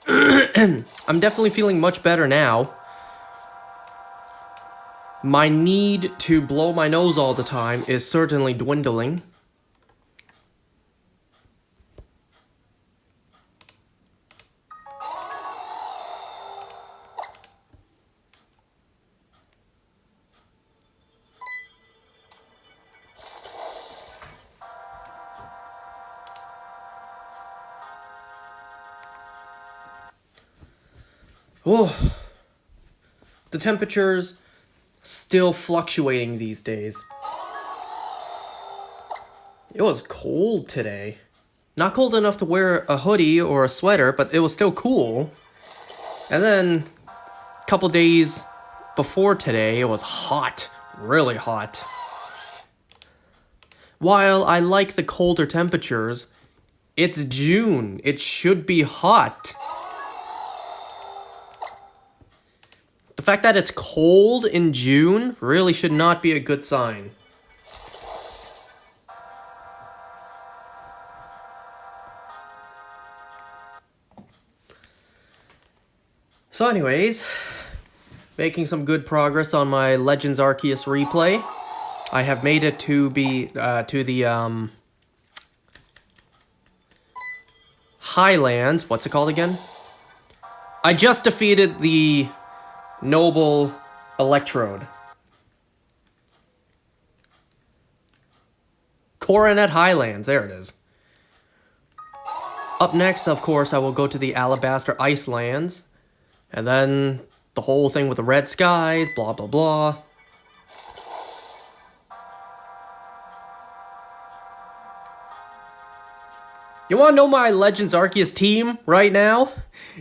I'm definitely feeling much better now. My need to blow my nose all the time is certainly dwindling. Oh, the temperature's still fluctuating these days. It was cold today. Not cold enough to wear a hoodie or a sweater, but it was still cool. And then, a couple days before today, it was hot. Really hot. While I like the colder temperatures, it's June. It should be hot. The fact that it's cold in June really should not be a good sign. So anyways, making some good progress on my Legends Arceus replay. I have made it to the Highlands. What's it called again? I just defeated the Noble Electrode. Coronet Highlands, there it is. Up next, of course, I will go to the Alabaster Icelands. And then the whole thing with the red skies, blah blah blah. You want to know my Legends Arceus team right now?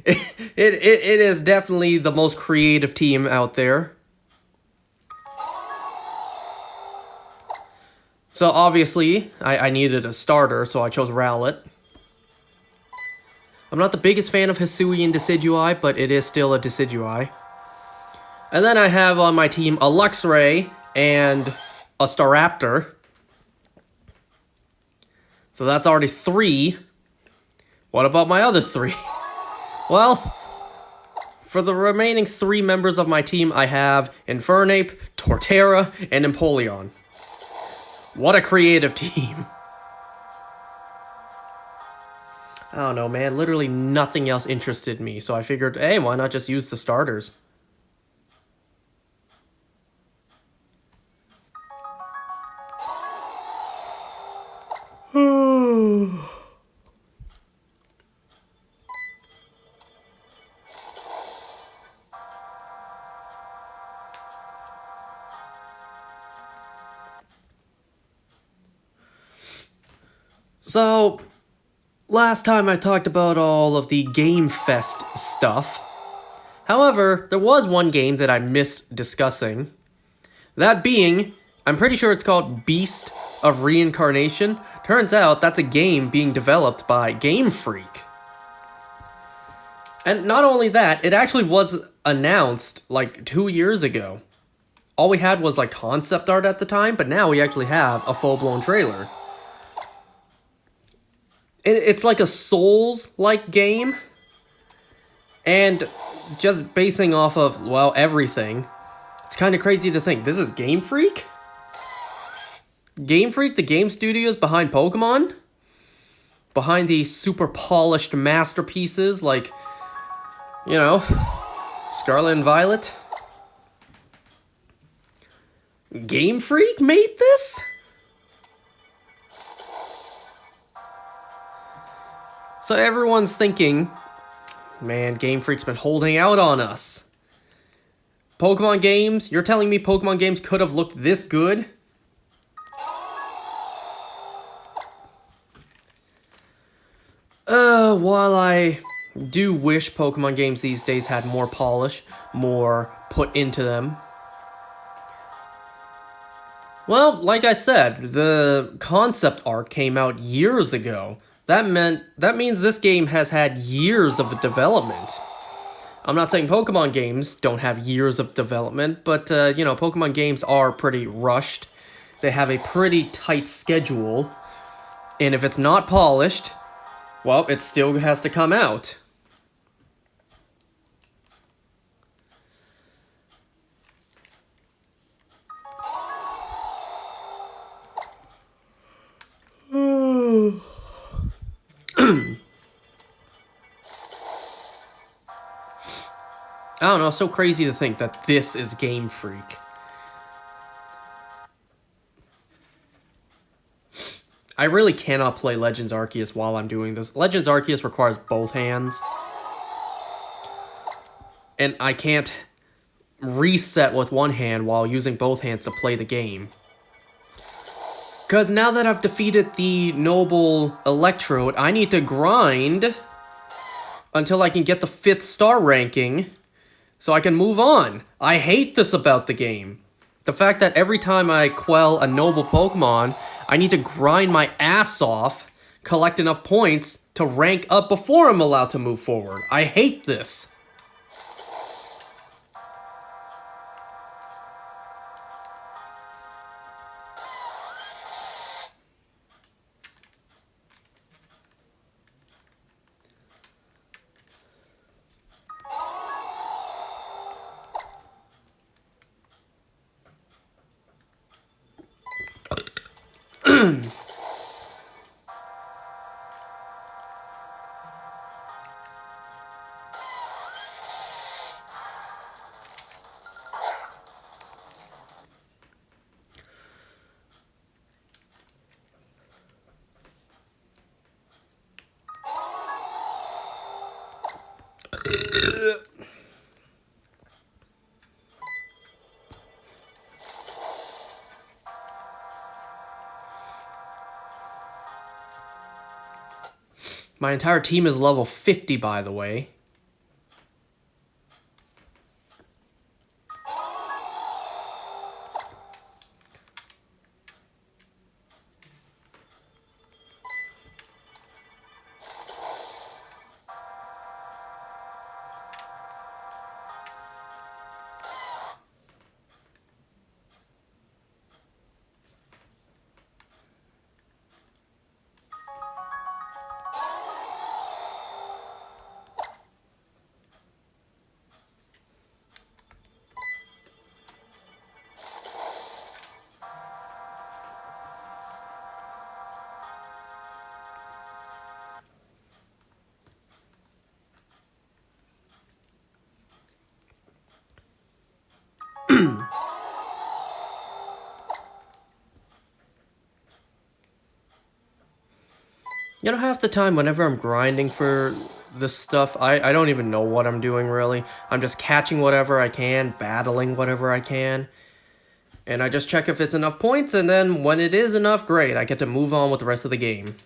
It is definitely the most creative team out there. So obviously, I needed a starter, so I chose Rowlet. I'm not the biggest fan of Hisuian Decidueye, but it is still a Decidueye. And then I have on my team a Luxray and a Staraptor. So that's already 3. What about my other 3? Well, for the remaining 3 members of my team, I have Infernape, Torterra, and Empoleon. What a creative team. I don't know, man. Literally nothing else interested me, so I figured, hey, why not just use the starters? So, last time I talked about all of the Game Fest stuff. However, there was one game that I missed discussing. That being, I'm pretty sure it's called Beast of Reincarnation. Turns out that's a game being developed by Game Freak. And not only that, it actually was announced like 2 years ago. All we had was like concept art at the time, but now we actually have a full-blown trailer. It's like a Souls-like game. And just basing off of, well, everything, it's kind of crazy to think, this is Game Freak? Game Freak, the game studios behind Pokemon? Behind these super polished masterpieces like, you know, Scarlet and Violet? Game Freak made this? So everyone's thinking, man, Game Freak's been holding out on us. Pokemon games? You're telling me Pokemon games could have looked this good? While I do wish Pokemon games these days had more polish, more put into them. Well, like I said, the concept art came out years ago. That means this game has had years of development. I'm not saying Pokemon games don't have years of development, but, you know, Pokemon games are pretty rushed. They have a pretty tight schedule. And if it's not polished, well, it still has to come out. I don't know, it's so crazy to think that this is Game Freak. I really cannot play Legends Arceus while I'm doing this. Legends Arceus requires both hands. And I can't reset with one hand while using both hands to play the game. Because now that I've defeated the Noble Electrode, I need to grind until I can get the 5th star ranking so I can move on. I hate this about the game. The fact that every time I quell a Noble Pokemon, I need to grind my ass off, collect enough points to rank up before I'm allowed to move forward. I hate this. My entire team is level 50, by the way. You know, half the time whenever I'm grinding for this stuff, I don't even know what I'm doing, really. I'm just catching whatever I can, battling whatever I can. And I just check if it's enough points, and then when it is enough, great. I get to move on with the rest of the game.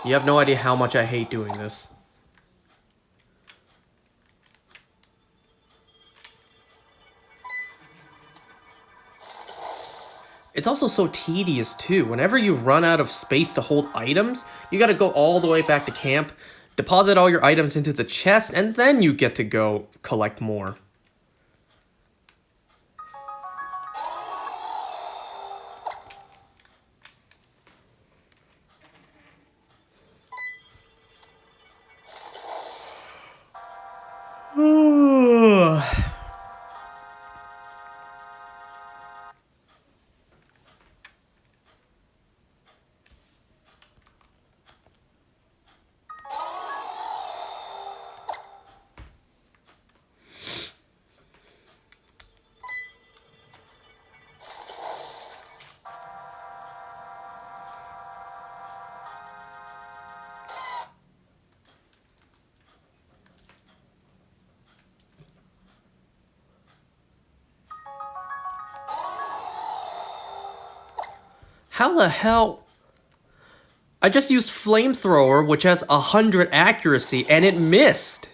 You have no idea how much I hate doing this. It's also so tedious, too. Whenever you run out of space to hold items, you gotta go all the way back to camp, deposit all your items into the chest, and then you get to go collect more. How the hell? I just used Flamethrower, which has 100 accuracy, and it missed.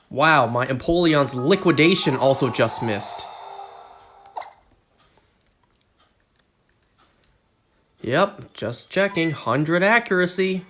Wow, my Empoleon's liquidation also just missed. Yep, just checking. 100 accuracy.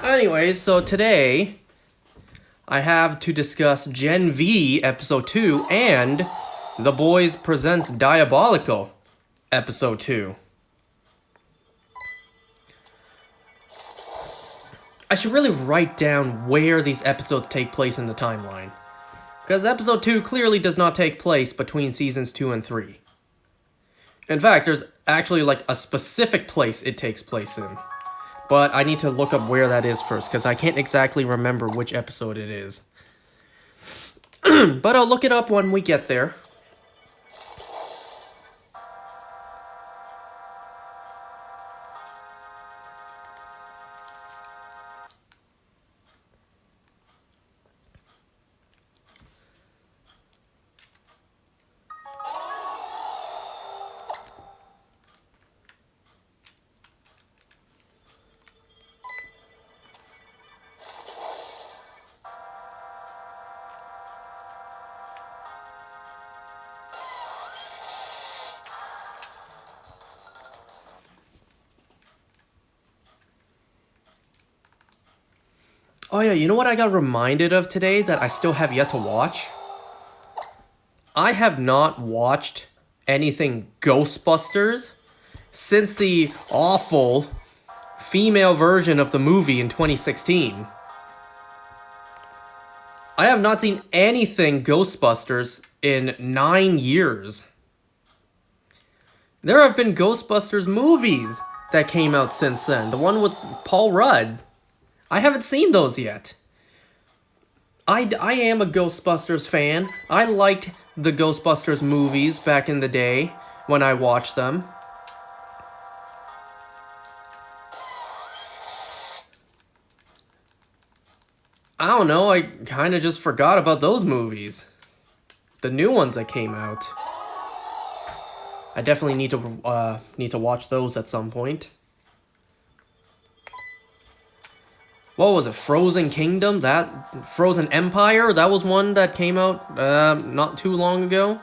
Anyways, so today I have to discuss Gen V Episode 2 and The Boys Presents Diabolical Episode 2. I should really write down where these episodes take place in the timeline, because Episode 2 clearly does not take place between Seasons 2 and 3. In fact, there's actually like a specific place it takes place in. But I need to look up where that is first, because I can't exactly remember which episode it is. But I'll look it up when we get there. Oh yeah, you know what I got reminded of today that I still have yet to watch? I have not watched anything Ghostbusters since the awful female version of the movie in 2016. I have not seen anything Ghostbusters in 9 years. There have been Ghostbusters movies that came out since then. The one with Paul Rudd. I haven't seen those yet. I am a Ghostbusters fan. I liked the Ghostbusters movies back in the day when I watched them. I don't know, I kind of just forgot about those movies. The new ones that came out. I definitely need to watch those at some point. What was it? Frozen Kingdom? That Frozen Empire? That was one that came out not too long ago.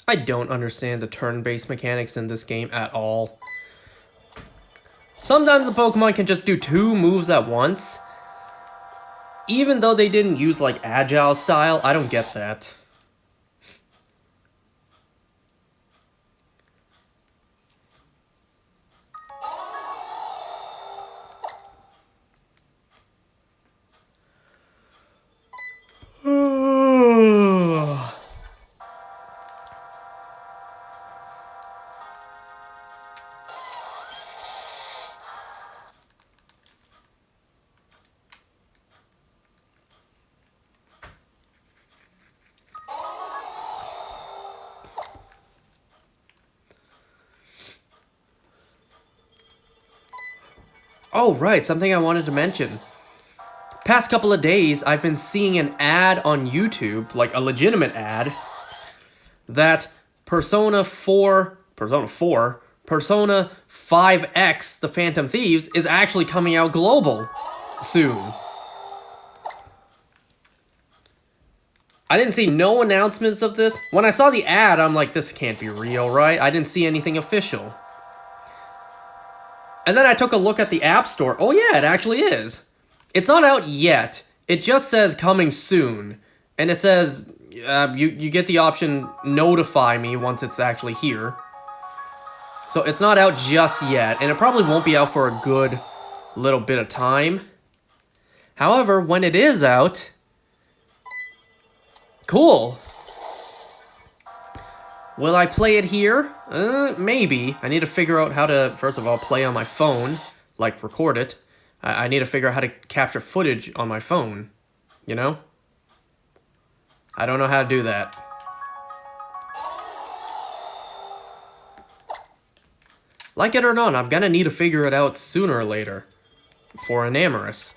I don't understand the turn-based mechanics in this game at all. Sometimes a Pokemon can just do 2 moves at once. Even though they didn't use like Agile style, I don't get that. Oh, right, something I wanted to mention. Past couple of days, I've been seeing an ad on YouTube, like a legitimate ad, that Persona 5X, The Phantom Thieves, is actually coming out global soon. I didn't see no announcements of this. When I saw the ad, I'm like, this can't be real, right? I didn't see anything official. And then I took a look at the App Store. Oh yeah, it actually is. It's not out yet. It just says coming soon. And it says, you get the option notify me once it's actually here. So it's not out just yet, and it probably won't be out for a good little bit of time. However, when it is out, cool. Will I play it here? Maybe. I need to figure out how to, first of all, play on my phone, like record it. I need to figure out how to capture footage on my phone, you know? I don't know how to do that. Like it or not, I'm gonna need to figure it out sooner or later. For Enamorous.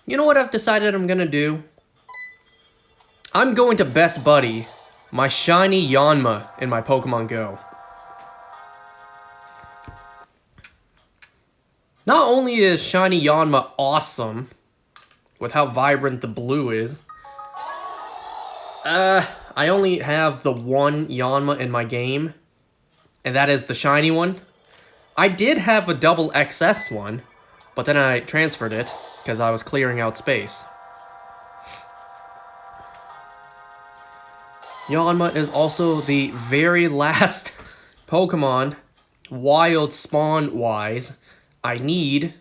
You know what I've decided I'm gonna do? I'm going to Best Buddy my shiny Yanma in my Pokemon Go. Not only is shiny Yanma awesome, with how vibrant the blue is, I only have the one Yanma in my game, and that is the shiny one. I did have a double XS one, but then I transferred it, because I was clearing out space. Yanma is also the very last Pokemon, wild spawn-wise, I need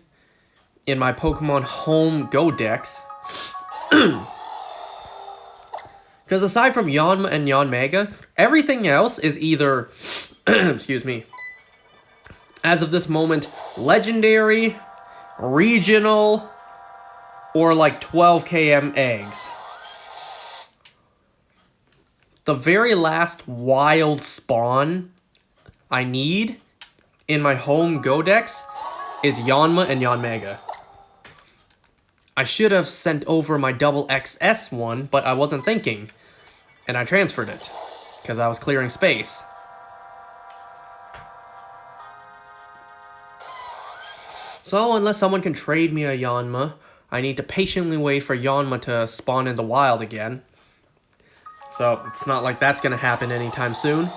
in my Pokemon Home Go Dex. Because aside from Yanma and Yanmega, everything else is either, excuse me, as of this moment, legendary, regional, or like 12 km eggs. The very last wild spawn I need in my Home Go Dex is Yanma and Yanmega. I should have sent over my double XS one, but I wasn't thinking. And I transferred it, because I was clearing space. So unless someone can trade me a Yanma, I need to patiently wait for Yanma to spawn in the wild again. So it's not like that's gonna happen anytime soon.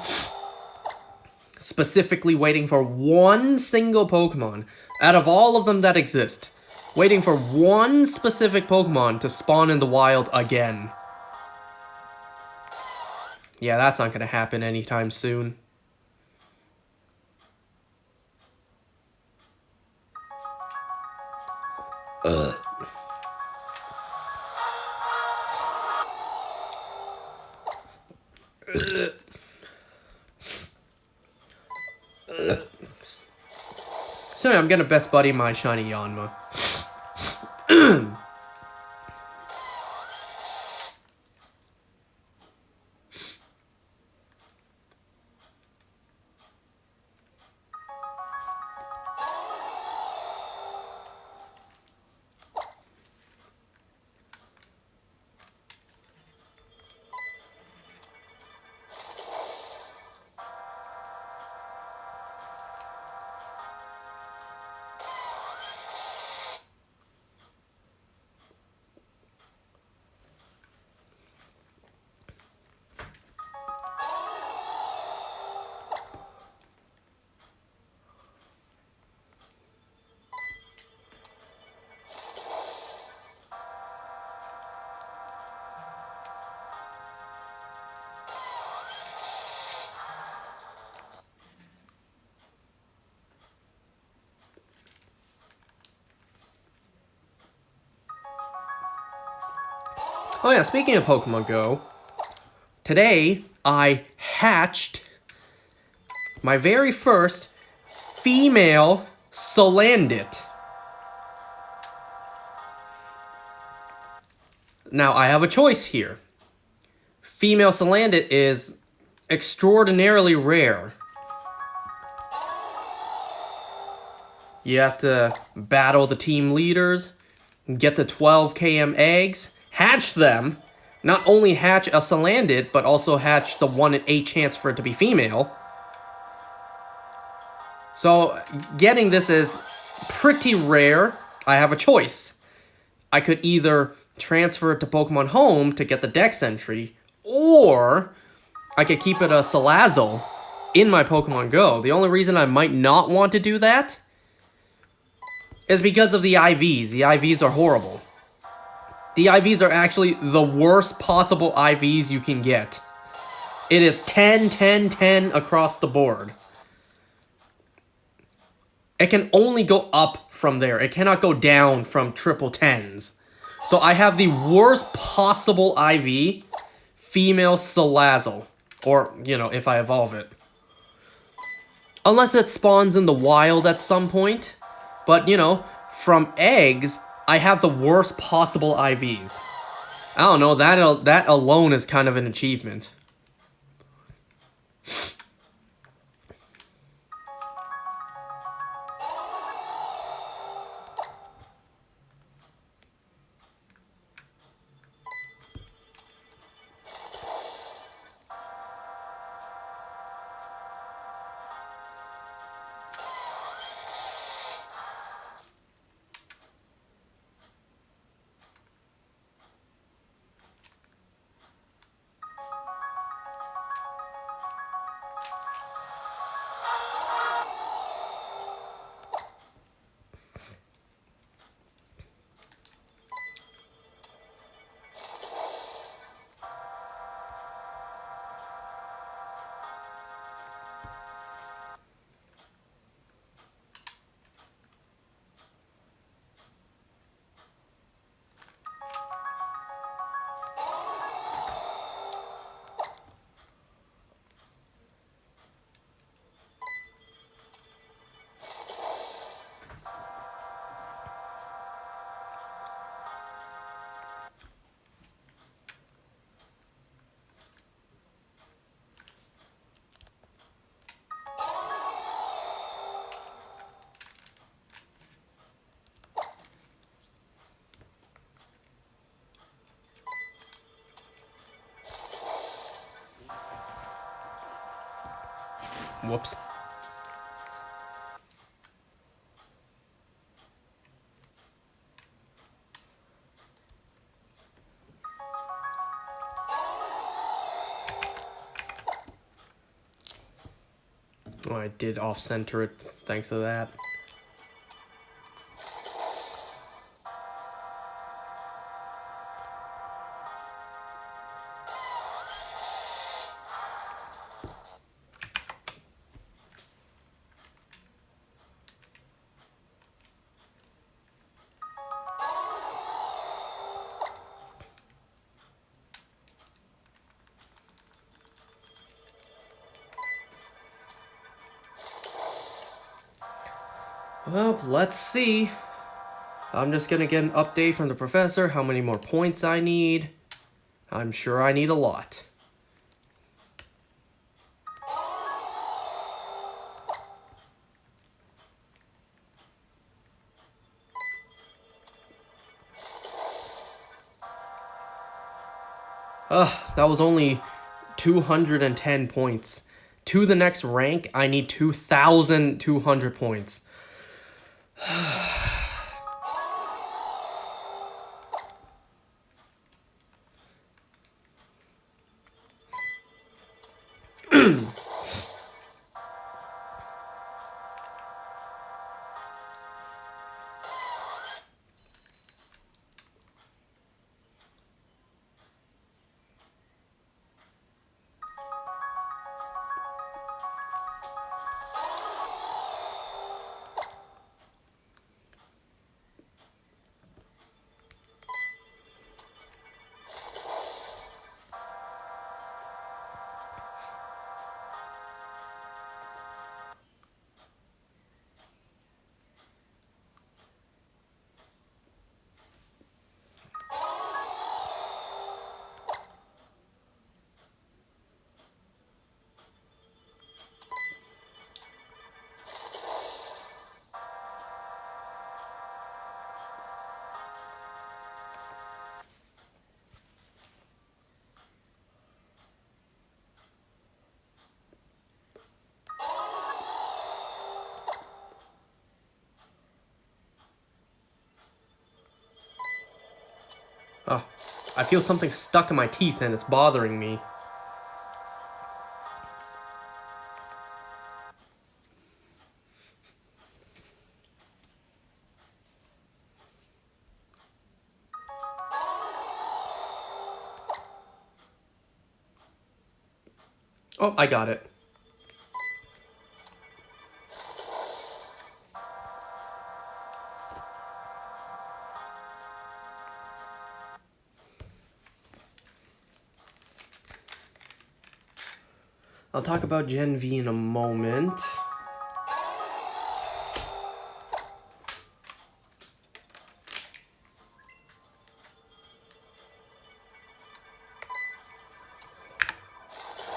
Specifically waiting for one single Pokemon out of all of them that exist. Waiting for one specific Pokemon to spawn in the wild again. Yeah, that's not gonna happen anytime soon. So I'm gonna Best Buddy my shiny Yanma. Oh yeah, speaking of Pokemon Go, today I hatched my very first female Salandit. Now, I have a choice here. Female Salandit is extraordinarily rare. You have to battle the team leaders, get the 12 km eggs, hatch them, not only hatch a Salandit, but also hatch the 1 in 8 chance for it to be female. So, getting this is pretty rare. I have a choice. I could either transfer it to Pokemon Home to get the Dex entry, or I could keep it a Salazzle in my Pokemon Go. The only reason I might not want to do that is because of the IVs. The IVs are horrible. The IVs are actually the worst possible IVs you can get. It is 10, 10, 10 across the board. It can only go up from there. It cannot go down from triple 10s. So I have the worst possible IV, female Salazzle. Or, you know, if I evolve it. Unless it spawns in the wild at some point. But, you know, from eggs, I have the worst possible IVs. I don't know, that alone is kind of an achievement. Whoops. Oh, I did off-center it, thanks to that. Well, let's see. I'm just gonna get an update from the professor, how many more points I need. I'm sure I need a lot. That was only 210 points. To the next rank, I need 2,200 points. Oh, I feel something stuck in my teeth and it's bothering me. Oh, I got it. I'll talk about Gen V in a moment.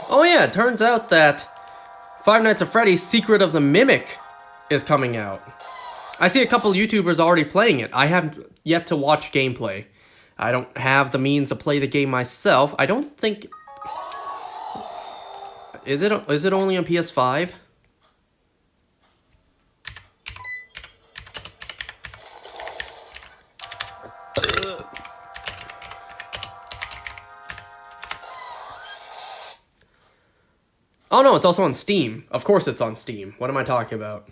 Oh yeah, it turns out that Five Nights at Freddy's Secret of the Mimic is coming out. I see a couple YouTubers already playing it. I haven't yet to watch gameplay. I don't have the means to play the game myself. I don't think... Is it only on PS5? Oh no, it's also on Steam. Of course it's on Steam. What am I talking about?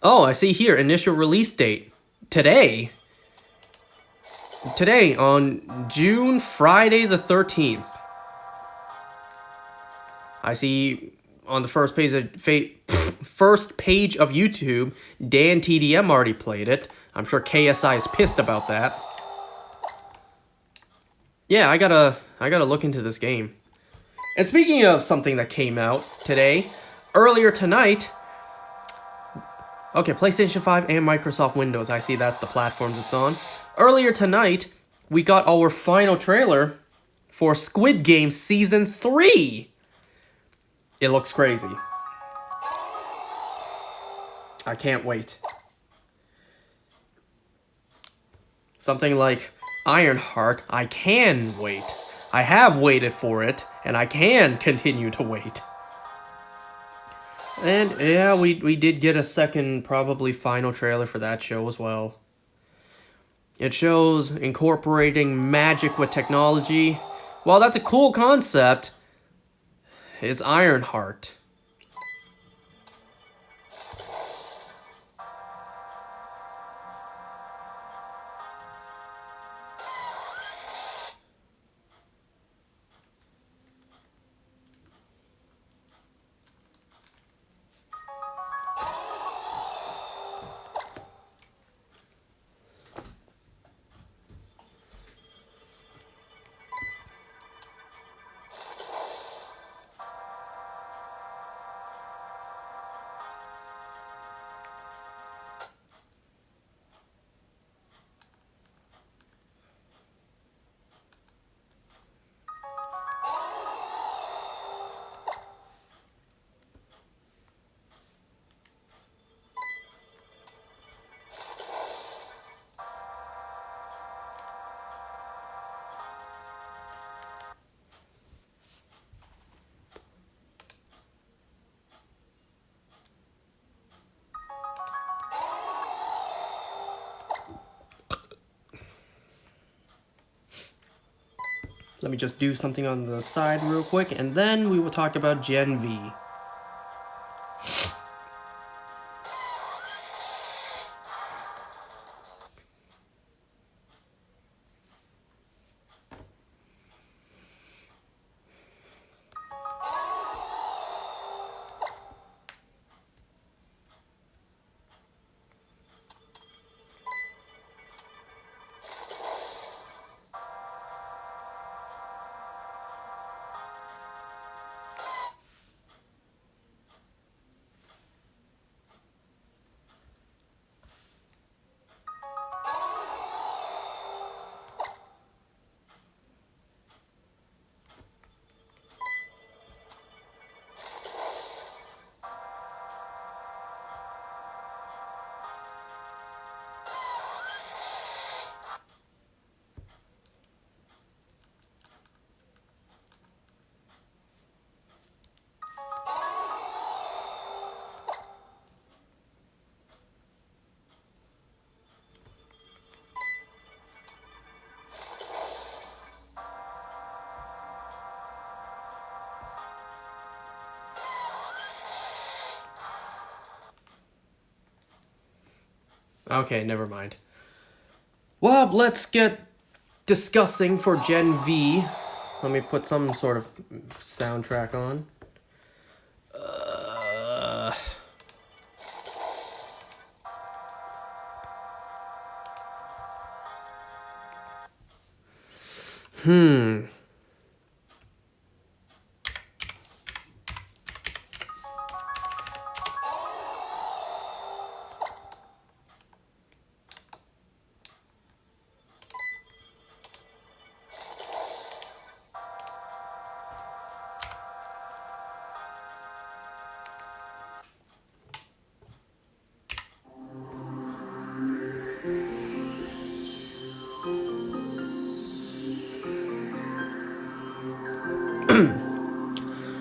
Oh, I see here, initial release date. Today. Today, on Friday the 13th. I see on the first page of YouTube, Dan TDM already played it. I'm sure KSI is pissed about that. Yeah, I gotta look into this game. And speaking of something that came out today, earlier tonight... Okay, PlayStation 5 and Microsoft Windows. I see that's the platforms it's on. Earlier tonight, we got our final trailer for Squid Game Season 3. It looks crazy. I can't wait. Something like Ironheart, I can wait. I have waited for it, and I can continue to wait. And yeah, we did get a second, probably final trailer for that show as well. It shows incorporating magic with technology. While that's a cool concept, it's Ironheart. Let me just do something on the side real quick, and then we will talk about Gen V. Okay, never mind. Well, let's get discussing for Gen V. Let me put some sort of soundtrack on.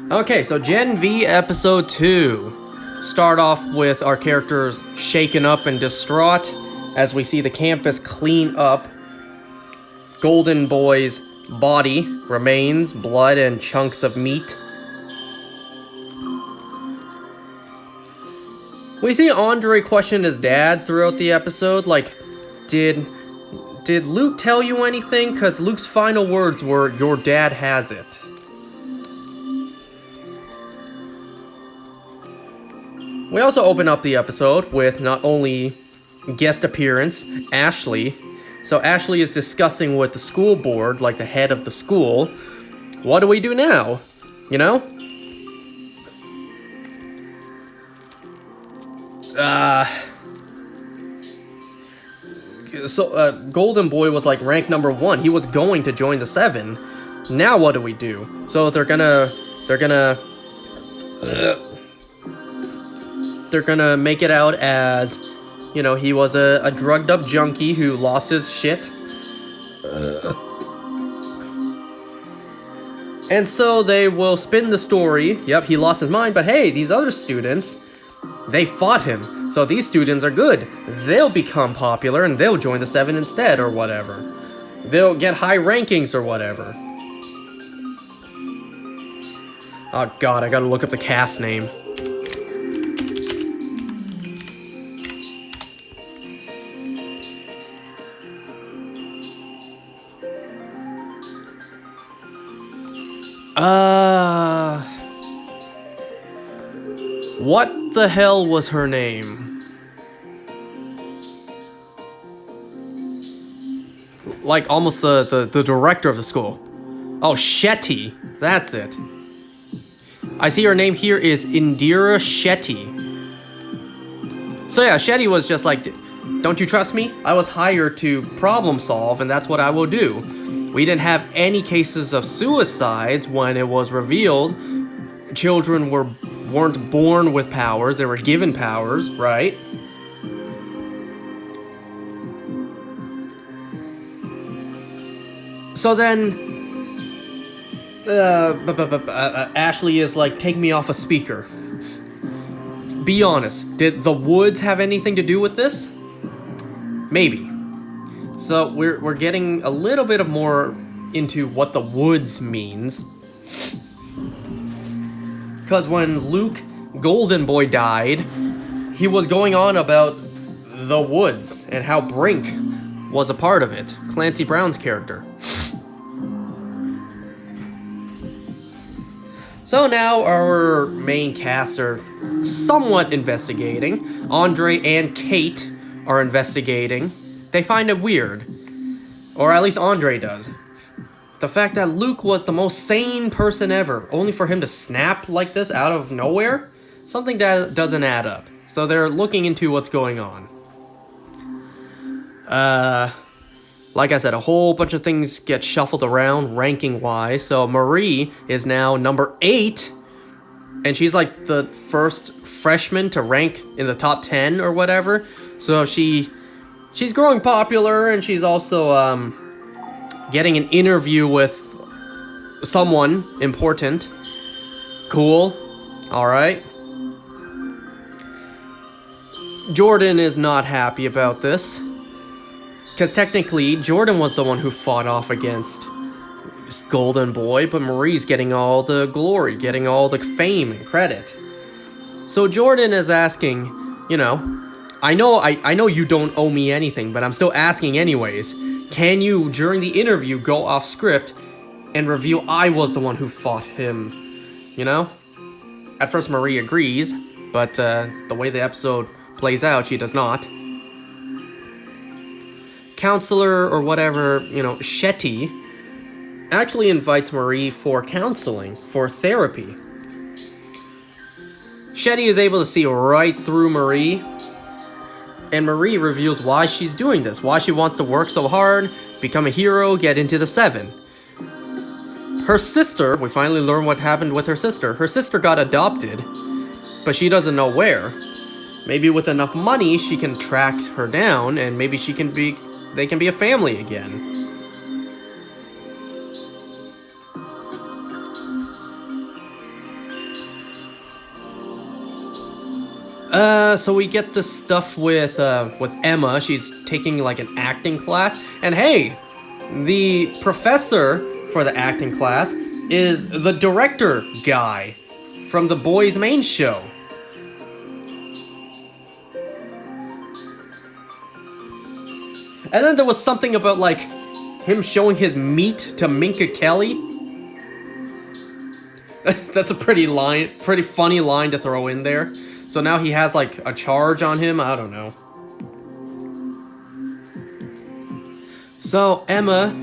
Okay, so Gen V Episode 2. Start off with our characters shaken up and distraught as we see the campus clean up. Golden Boy's body remains, blood and chunks of meat. We see Andre question his dad throughout the episode, like, did Luke tell you anything? Because Luke's final words were, "Your dad has it." We also open up the episode with not only guest appearance, Ashley. So Ashley is discussing with the school board, like the head of the school, what do we do now? You know? Golden Boy was like rank number 1. He was going to join the 7. Now what do we do? So they're gonna make it out as, you know, he was a drugged up junkie who lost his shit. And so they will spin the story. Yep, he lost his mind, but hey, these other students, they fought him. So these students are good. They'll become popular and they'll join the 7 instead or whatever. They'll get high rankings or whatever. Oh god, I gotta look up the cast name. What the hell was her name? Like, almost the director of the school. Oh, Shetty. That's it. I see her name here is Indira Shetty. So yeah, Shetty was just like, don't you trust me? I was hired to problem solve, and that's what I will do. We didn't have any cases of suicides when it was revealed. Children weren't born with powers, they were given powers, right? So then, Ashley is like, take me off a speaker. Be honest, did the woods have anything to do with this? Maybe. So we're getting a little bit of more into what the woods means. Because when Luke Golden Boy died, he was going on about the woods and how Brink was a part of it. Clancy Brown's character. So now our main cast are somewhat investigating. Andre and Kate are investigating. They find it weird. Or at least Andre does. The fact that Luke was the most sane person ever, only for him to snap like this out of nowhere? Something that doesn't add up. So they're looking into what's going on. Like I said, a whole bunch of things get shuffled around ranking-wise. So Marie is now number 8. And she's like the first freshman to rank in the top 10 or whatever. So she's growing popular, and she's also getting an interview with someone important. Cool. Alright. Jordan is not happy about this. Because technically, Jordan was the one who fought off against Golden Boy, but Marie's getting all the glory, getting all the fame and credit. So Jordan is asking, you know, I know you don't owe me anything, but I'm still asking anyways. Can you, during the interview, go off script and reveal I was the one who fought him? You know? At first Marie agrees, but the way the episode plays out, she does not. Counselor or whatever, Shetty, actually invites Marie for counseling, for therapy. Shetty is able to see right through Marie, and Marie reveals why she's doing this, why she wants to work so hard, become a hero, get into the 7. Her sister, we finally learn what happened with her sister. Her sister got adopted, but she doesn't know where. Maybe with enough money, she can track her down, and maybe they can be a family again. So we get this stuff with Emma. She's taking like an acting class, and hey, the professor for the acting class is the director guy from the boys' main show. And then there was something about like him showing his meat to Minka Kelly. That's a pretty funny line to throw in there. So now he has like a charge on him, I don't know. So Emma,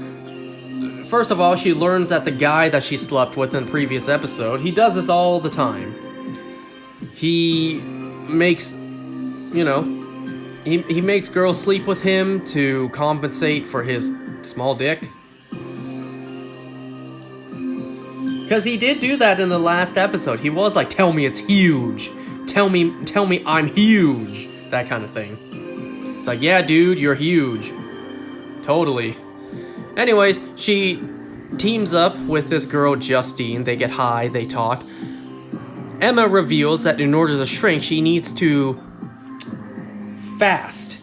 first of all, she learns that the guy that she slept with in the previous episode, he does this all the time. He makes, he makes girls sleep with him to compensate for his small dick. Because he did do that in the last episode. He was like, tell me it's huge. Tell me I'm huge. That kind of thing. It's like, yeah, dude, you're huge. Totally. Anyways, she teams up with this girl, Justine. They get high, they talk. Emma reveals that in order to shrink, she needs to fast.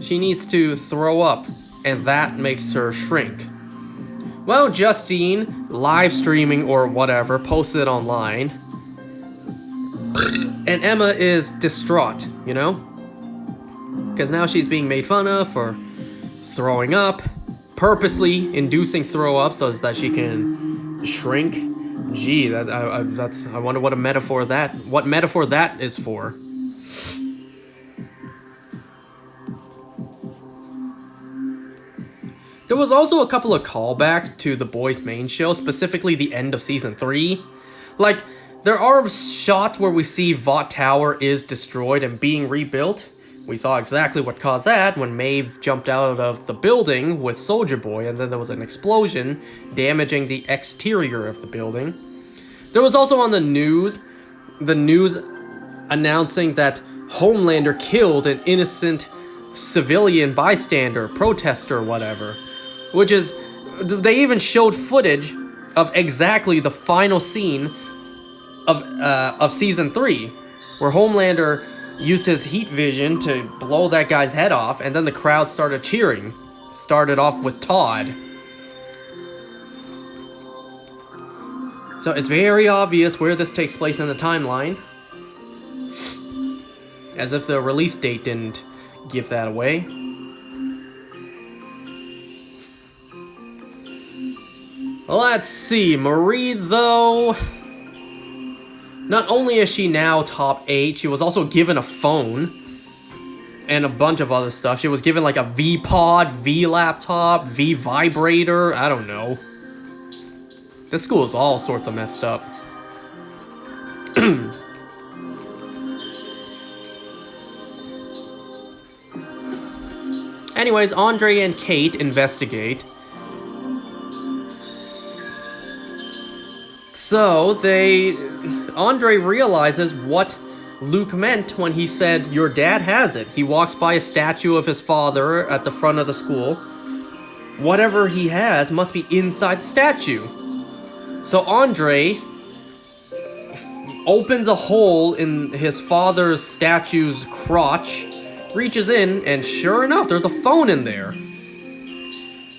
She needs to throw up, and that makes her shrink. Well, Justine, live streaming or whatever, posted it online. And Emma is distraught, because now she's being made fun of for throwing up, purposely inducing throw up so that she can shrink. Gee, I wonder what metaphor that is for. There was also a couple of callbacks to the boys' main show, specifically the end of season 3. Like, there are shots where we see Vought Tower is destroyed and being rebuilt. We saw exactly what caused that when Maeve jumped out of the building with Soldier Boy, and then there was an explosion damaging the exterior of the building. There was also on the news announcing that Homelander killed an innocent civilian bystander, protester, whatever. Which is, they even showed footage of exactly the final scene of season 3, where Homelander used his heat vision to blow that guy's head off, and then the crowd started cheering. Started off with Todd. So it's very obvious where this takes place in the timeline. As if the release date didn't give that away. Let's see, Marie, though, not only is she now top 8, she was also given a phone and a bunch of other stuff. She was given like a V-Pod, V-Laptop, V-Vibrator, I don't know. This school is all sorts of messed up. Anyways, Andre and Kate investigate. So, Andre realizes what Luke meant when he said, your dad has it. He walks by a statue of his father at the front of the school. Whatever he has must be inside the statue. So Andre opens a hole in his father's statue's crotch, reaches in, and sure enough, there's a phone in there.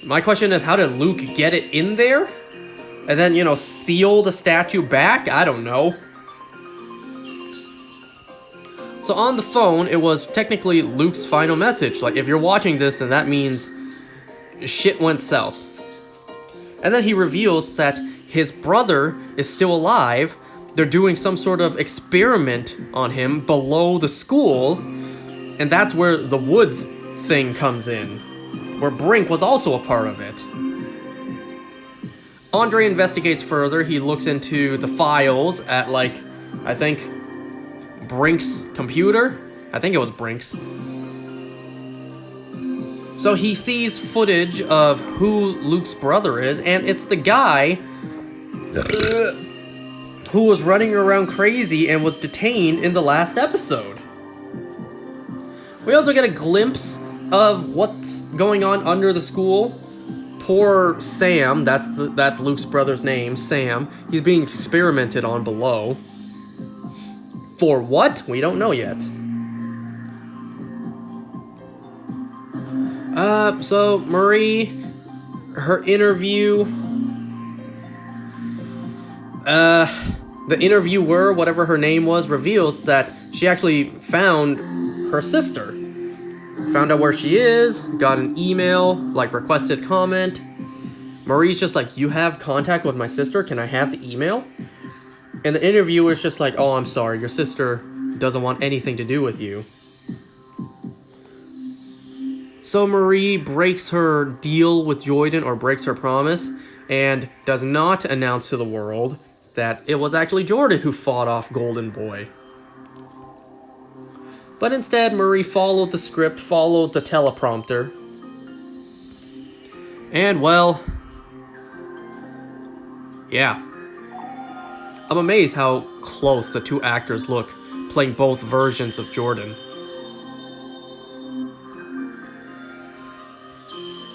My question is, how did Luke get it in there? And then, seal the statue back? I don't know. So on the phone, it was technically Luke's final message. Like, if you're watching this, then that means shit went south. And then he reveals that his brother is still alive. They're doing some sort of experiment on him below the school. And that's where the woods thing comes in, where Brink was also a part of it. Andre investigates further. He looks into the files at, like, I think, Brink's computer? I think it was Brink's. So he sees footage of who Luke's brother is, and it's the guy who was running around crazy and was detained in the last episode. We also get a glimpse of what's going on under the school. Poor Sam, that's Luke's brother's name, Sam. He's being experimented on below. For what? We don't know yet. So Marie, her interview, the interviewer, whatever her name was, reveals that she actually found her sister. Found out where she is, got an email, like, requested comment. Marie's just like, you have contact with my sister? Can I have the email? And the interviewer's just like, oh, I'm sorry, your sister doesn't want anything to do with you. So Marie breaks her deal with Jordan, or breaks her promise, and does not announce to the world that it was actually Jordan who fought off Golden Boy. But instead, Marie followed the script, followed the teleprompter. And, well, yeah. I'm amazed how close the two actors look, playing both versions of Jordan.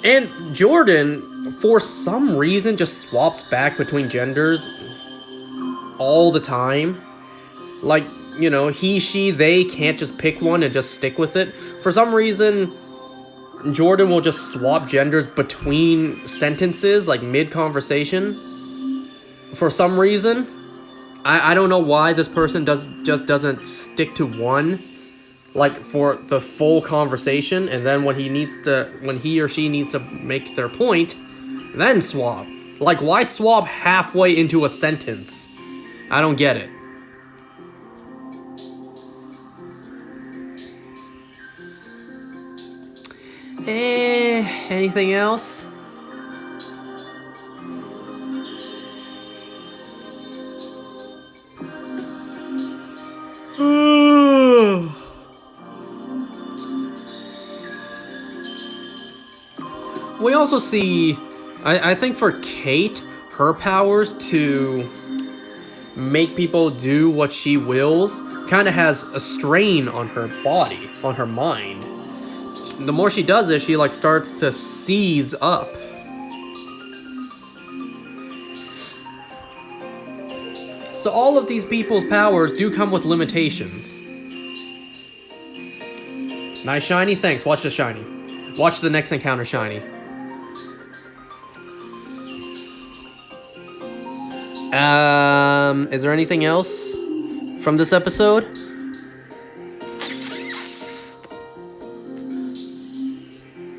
And Jordan, for some reason, just swaps back between genders all the time. Like, you know, he, she, they can't just pick one and just stick with it. For some reason, Jordan will just swap genders between sentences, like mid-conversation. For some reason. I don't know why this person just doesn't stick to one, like, for the full conversation, and then when he or she needs to make their point, then swap. Like, why swap halfway into a sentence? I don't get it. Anything else? We also see, I think for Kate, her powers to make people do what she wills kind of has a strain on her body, on her mind. The more she does it, she, like, starts to seize up. So all of these people's powers do come with limitations. Nice shiny, thanks. Watch the shiny. Watch the next encounter shiny. Is there anything else from this episode?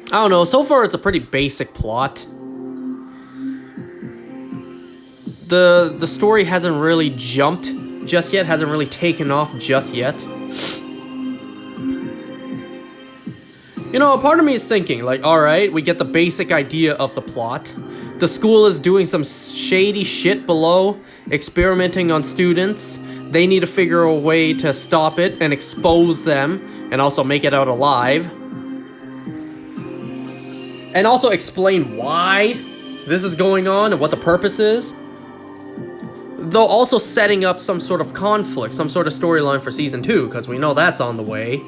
I don't know, so far it's a pretty basic plot. The story hasn't really jumped just yet, hasn't really taken off just yet. You know, a part of me is thinking, like, alright, we get the basic idea of the plot. The school is doing some shady shit below, experimenting on students. They need to figure a way to stop it and expose them, and also make it out alive. And also explain why this is going on and what the purpose is. Though also setting up some sort of conflict, some sort of storyline for Season 2, because we know that's on the way.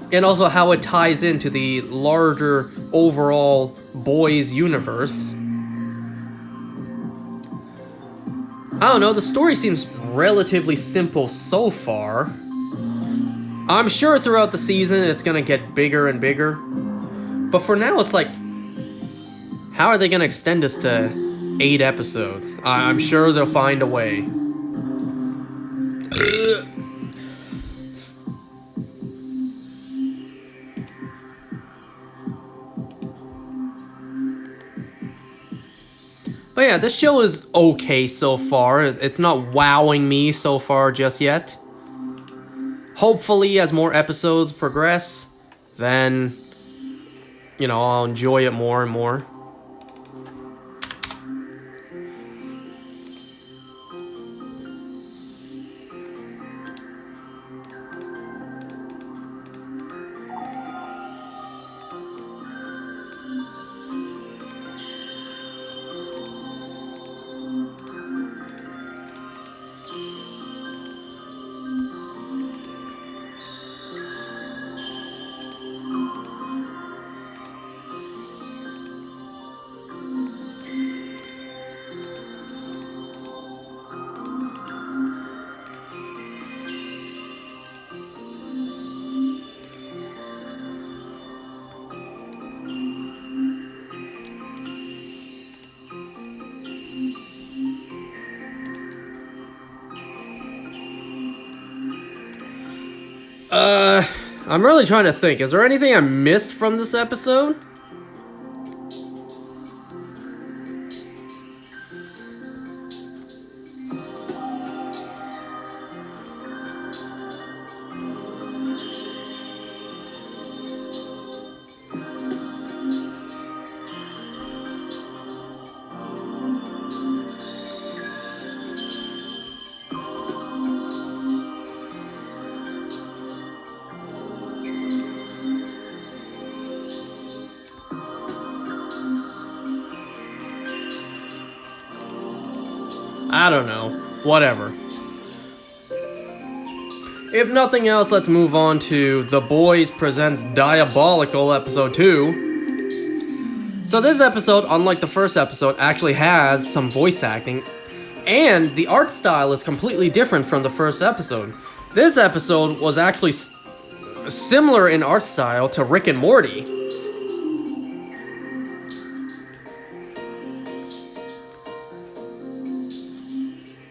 And also how it ties into the larger overall boys universe. I don't know, the story seems relatively simple so far. I'm sure throughout the season it's gonna get bigger and bigger. But for now it's like, how are they gonna extend this to 8 episodes? I'm sure they'll find a way. But yeah, this show is okay so far. It's not wowing me so far just yet. Hopefully, as more episodes progress, then, you know, I'll enjoy it more and more. I'm really trying to think. Is there anything I missed from this episode? I don't know. Whatever. If nothing else, let's move on to The Boys Presents Diabolical Episode 2. So this episode, unlike the first episode, actually has some voice acting, and the art style is completely different from the first episode. This episode was actually similar in art style to Rick and Morty.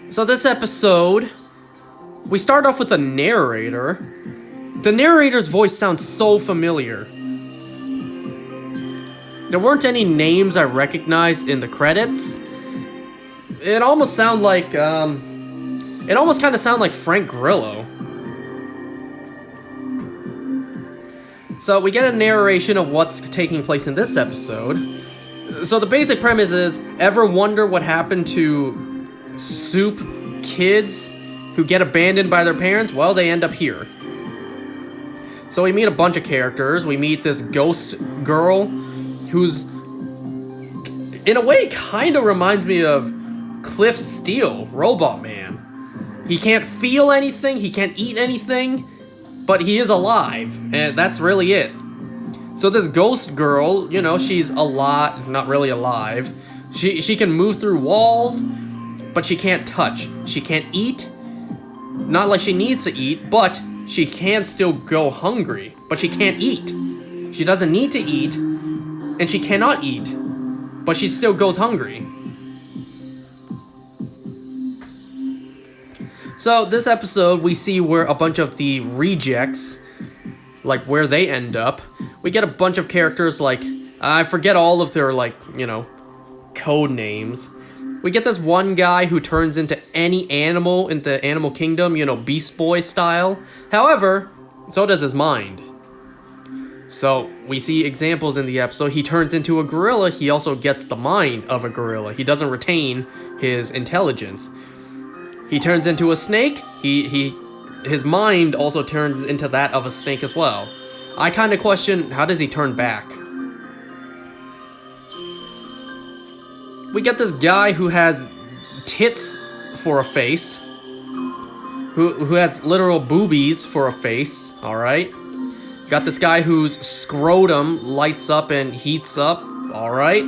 So this episode, we start off with the narrator. The narrator's voice sounds so familiar. There weren't any names I recognized in the credits. It almost sounded like, it almost kind of sounded like Frank Grillo. So we get a narration of what's taking place in this episode. So the basic premise is, ever wonder what happened to soup kids who get abandoned by their parents? Well, they end up here. So we meet a bunch of characters. We meet this ghost girl who's, in a way, kind of reminds me of Cliff Steele, Robot Man. He can't feel anything, he can't eat anything, but he is alive, and that's really it. So this ghost girl, you know, she's not really alive. She can move through walls, but she can't touch. She can't eat. Not like she needs to eat, but she can still go hungry. But she can't eat. She doesn't need to eat, and she cannot eat, but she still goes hungry. So this episode, we see where a bunch of the rejects, like where they end up. We get a bunch of characters like, I forget all of their, like, you know, code names. We get this one guy who turns into any animal in the animal kingdom, you know, Beast Boy style. However, so does his mind. So we see examples in the episode. He turns into a gorilla. He also gets the mind of a gorilla. He doesn't retain his intelligence. He turns into a snake. His mind also turns into that of a snake as well. I kind of question, how does he turn back? We get this guy who has tits for a face, who has literal boobies for a face, alright? Got this guy whose scrotum lights up and heats up, alright?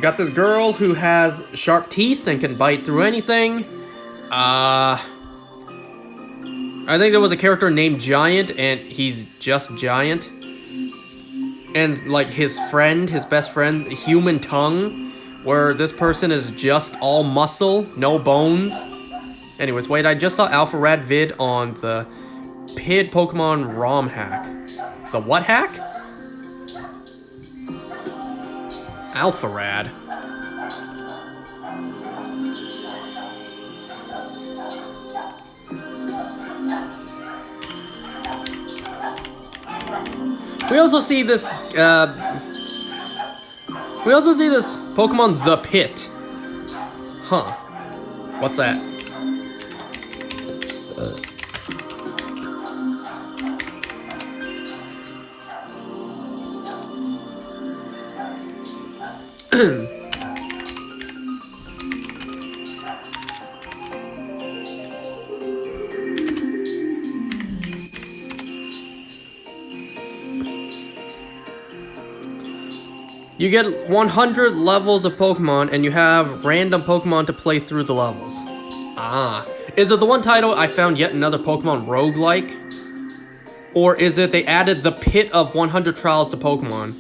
Got this girl who has sharp teeth and can bite through anything. I think there was a character named Giant, and he's just Giant. And, like, his best friend, Human Tongue, where this person is just all muscle, no bones. Anyways, wait, I just saw Alpha Rad vid on the PID Pokemon ROM hack. The what hack? Alpha Rad. We also see this Pokemon The Pit. Huh. What's that? You get 100 levels of Pokemon, and you have random Pokemon to play through the levels. Ah. Is it the one title I found yet another Pokemon roguelike? Or is it they added the Pit of 100 Trials to Pokemon?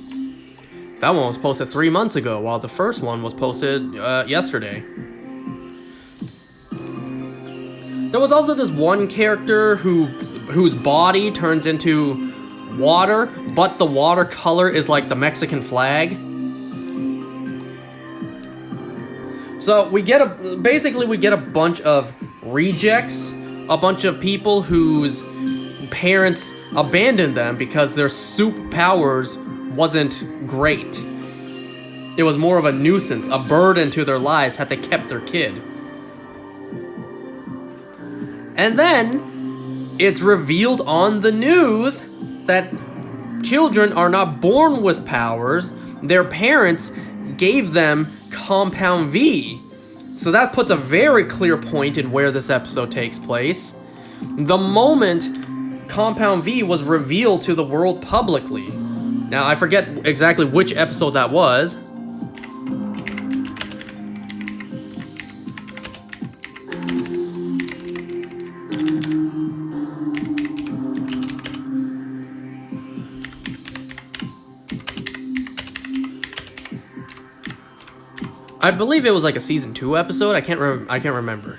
That one was posted 3 months ago, while the first one was posted yesterday. There was also this one character whose body turns into water, but the water color is like the Mexican flag. So we get a bunch of rejects, a bunch of people whose parents abandoned them because their soup powers wasn't great. It was more of a nuisance, a burden to their lives had they kept their kid. And then it's revealed on the news that children are not born with powers. Their parents gave them Compound V. So that puts a very clear point in where this episode takes place. The moment Compound V was revealed to the world publicly. Now, I forget exactly which episode that was. I believe it was like a season 2 episode. I can't remember.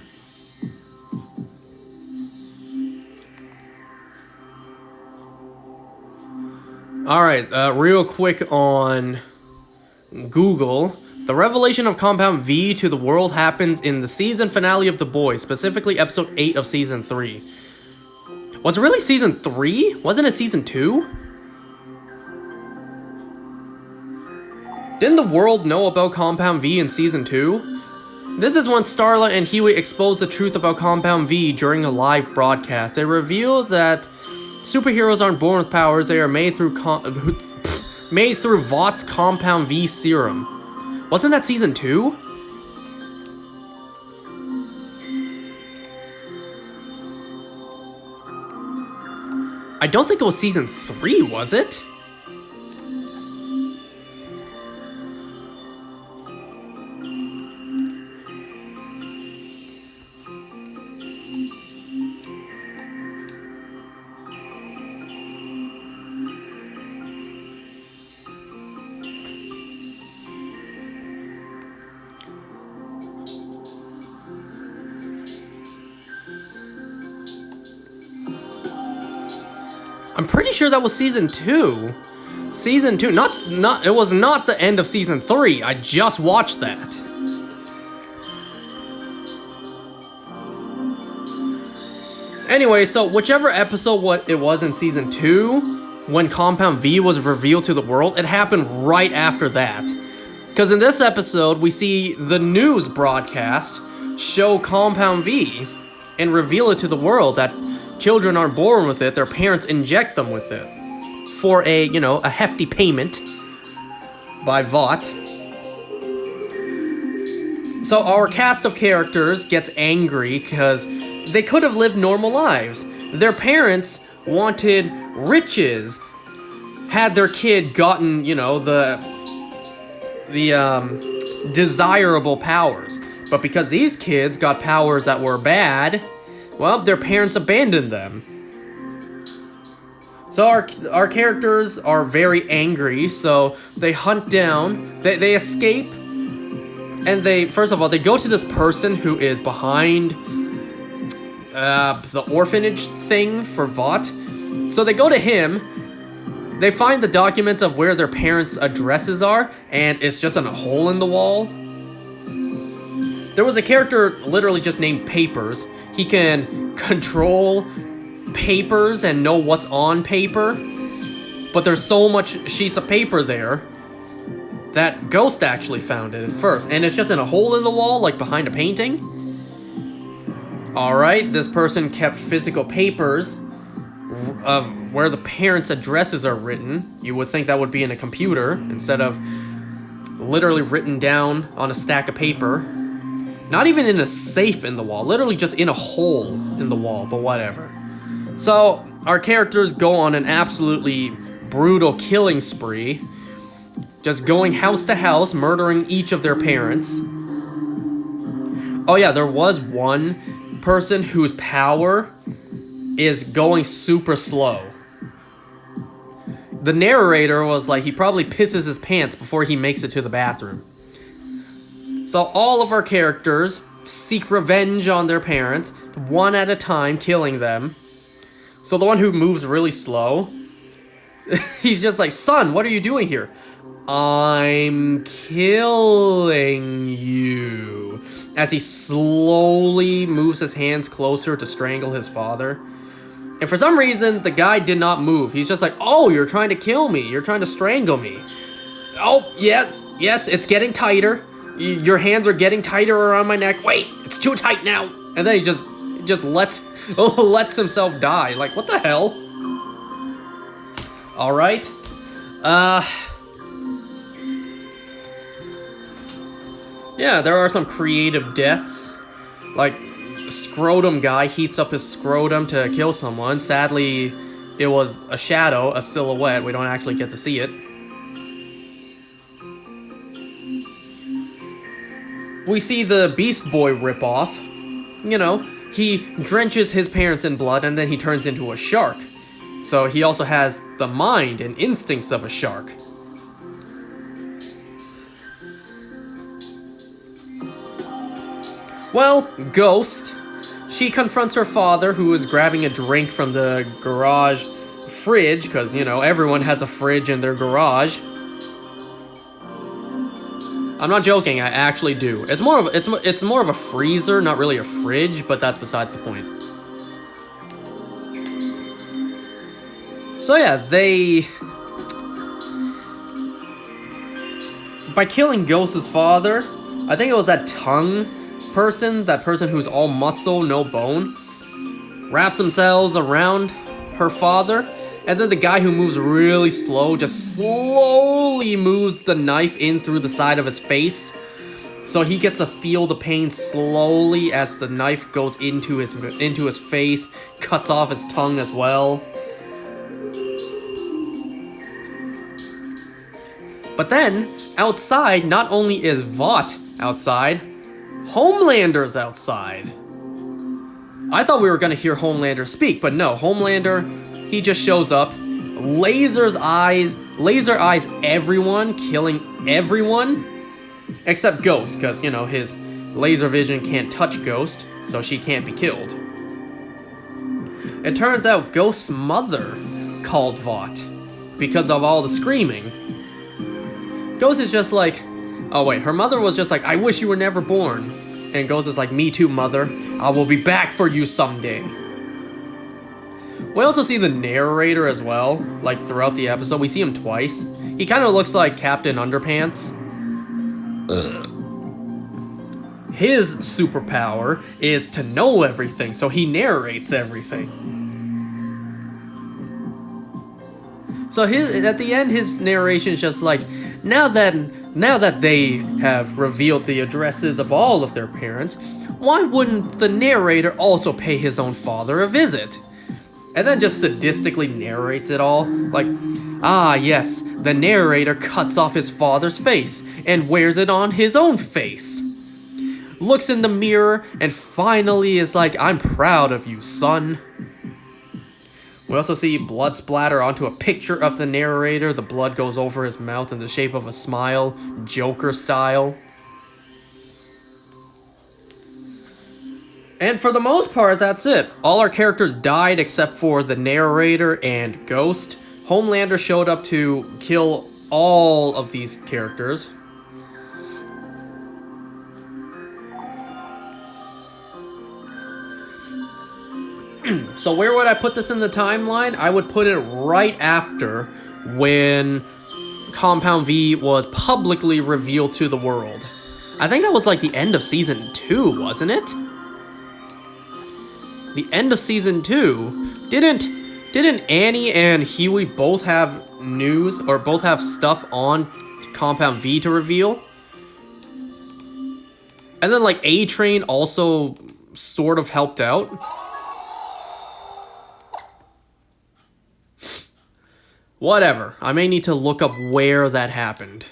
All right, real quick on Google. The revelation of Compound V to the world happens in the season finale of The Boys, specifically episode 8 of season 3. Was it really season 3? Wasn't it season 2? Didn't the world know about Compound V in Season 2? This is when Starla and Huey exposed the truth about Compound V during a live broadcast. They revealed that superheroes aren't born with powers, they are made through Vought's Compound V serum. Wasn't that Season 2? I don't think it was Season 3, was it? I'm pretty sure that was Season 2. Season 2, it was not the end of Season 3. I just watched that. Anyway, so whichever episode what it was in Season 2, when Compound V was revealed to the world, it happened right after that. Because in this episode, we see the news broadcast show Compound V and reveal it to the world that children aren't born with it, their parents inject them with it. For a hefty payment by Vought. So our cast of characters gets angry because they could have lived normal lives. Their parents wanted riches. Had their kid gotten, the desirable powers. But because these kids got powers that were bad, well, their parents abandoned them. So our characters are very angry, so they hunt down, they escape, and first of all, they go to this person who is behind the orphanage thing for Vought. So they go to him. They find the documents of where their parents' addresses are, and it's just in a hole in the wall. There was a character literally just named Papers. He can control papers and know what's on paper, but there's so much sheets of paper there that Ghost actually found it at first, and it's just in a hole in the wall, like behind a painting. Alright, this person kept physical papers of where the parents' addresses are written. You would think that would be in a computer instead of literally written down on a stack of paper. Not even in a safe in the wall, literally just in a hole in the wall, but whatever. So, our characters go on an absolutely brutal killing spree, just going house to house, murdering each of their parents. Oh yeah, there was one person whose power is going super slow. The narrator was like, he probably pisses his pants before he makes it to the bathroom. So all of our characters seek revenge on their parents, one at a time, killing them. So the one who moves really slow, he's just like, son, what are you doing here? I'm killing you. As he slowly moves his hands closer to strangle his father. And for some reason, the guy did not move. He's just like, oh, you're trying to kill me. You're trying to strangle me. Oh, yes, it's getting tighter. Your hands are getting tighter around my neck. Wait, it's too tight now. And then he just lets himself die. Like, what the hell? All right. Yeah, there are some creative deaths. Like, scrotum guy heats up his scrotum to kill someone. Sadly, it was a shadow, a silhouette. We don't actually get to see it. We see the Beast Boy ripoff. You know, he drenches his parents in blood and then he turns into a shark. So he also has the mind and instincts of a shark. Well, Ghost, she confronts her father, who is grabbing a drink from the garage fridge, because, you know, everyone has a fridge in their garage. I'm not joking, I actually do. It's more of a freezer, not really a fridge, but that's besides the point. So yeah, by killing Ghost's father, I think it was that tongue person, that person who's all muscle, no bone, wraps themselves around her father, and then the guy who moves really slow just slowly moves the knife in through the side of his face, so he gets to feel the pain slowly as the knife goes into his face, cuts off his tongue as well. But then, outside, not only is Vought outside, Homelander's outside. I thought we were gonna hear Homelander speak, but no, Homelander, he just shows up, laser eyes everyone, killing everyone, except Ghost, because, you know, his laser vision can't touch Ghost, so she can't be killed. It turns out Ghost's mother called Vought, because of all the screaming. Ghost is just like, oh wait, her mother was just like, I wish you were never born. And Ghost is like, me too, mother. I will be back for you someday. We also see the narrator as well, like throughout the episode. We see him twice. He kind of looks like Captain Underpants. His superpower is to know everything, so he narrates everything. So at the end, his narration is just like, now that they have revealed the addresses of all of their parents, why wouldn't the narrator also pay his own father a visit? And then just sadistically narrates it all, like, ah yes, the narrator cuts off his father's face and wears it on his own face. Looks in the mirror and finally is like, I'm proud of you, son. We also see blood splatter onto a picture of the narrator. The blood goes over his mouth in the shape of a smile, Joker style. And for the most part, that's it. All our characters died except for the narrator and Ghost. Homelander showed up to kill all of these characters. So where would I put this in the timeline? I would put it right after when Compound V was publicly revealed to the world. I think that was like the end of season 2, wasn't it? The end of season 2. Didn't Annie and Huey both have news or both have stuff on Compound V to reveal? And then like A-Train also sort of helped out. Whatever. I may need to look up where that happened.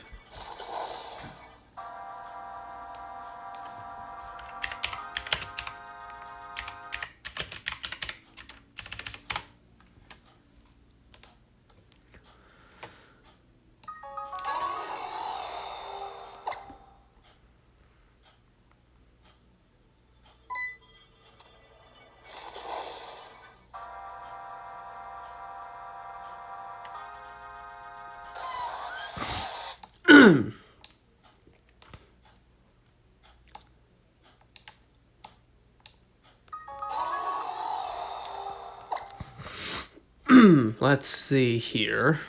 Let's see here.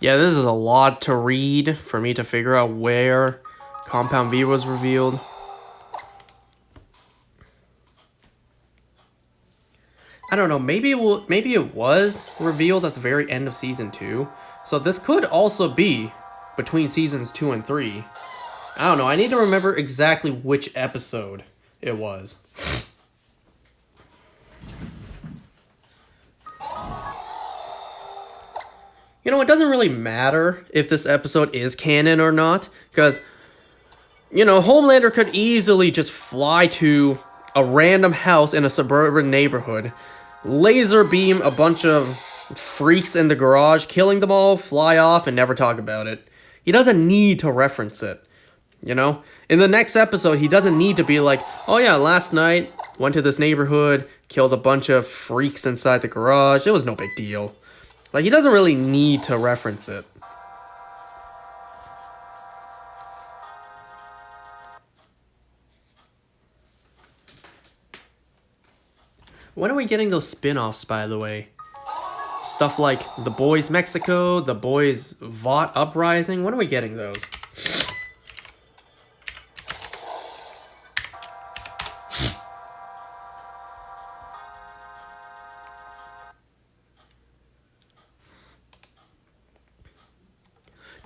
Yeah, this is a lot to read for me to figure out where Compound V was revealed. I don't know, maybe it was revealed at the very end of season 2. So this could also be between seasons 2 and 3. I don't know, I need to remember exactly which episode it was. You know, it doesn't really matter if this episode is canon or not, because, you know, Homelander could easily just fly to a random house in a suburban neighborhood, laser beam a bunch of freaks in the garage, killing them all, fly off, and never talk about it. He doesn't need to reference it, you know? In the next episode, he doesn't need to be like, oh yeah, last night, went to this neighborhood, killed a bunch of freaks inside the garage, it was no big deal. Like, he doesn't really need to reference it. When are we getting those spin-offs, by the way? Stuff like The Boys Mexico, The Boys Vought Uprising. When are we getting those?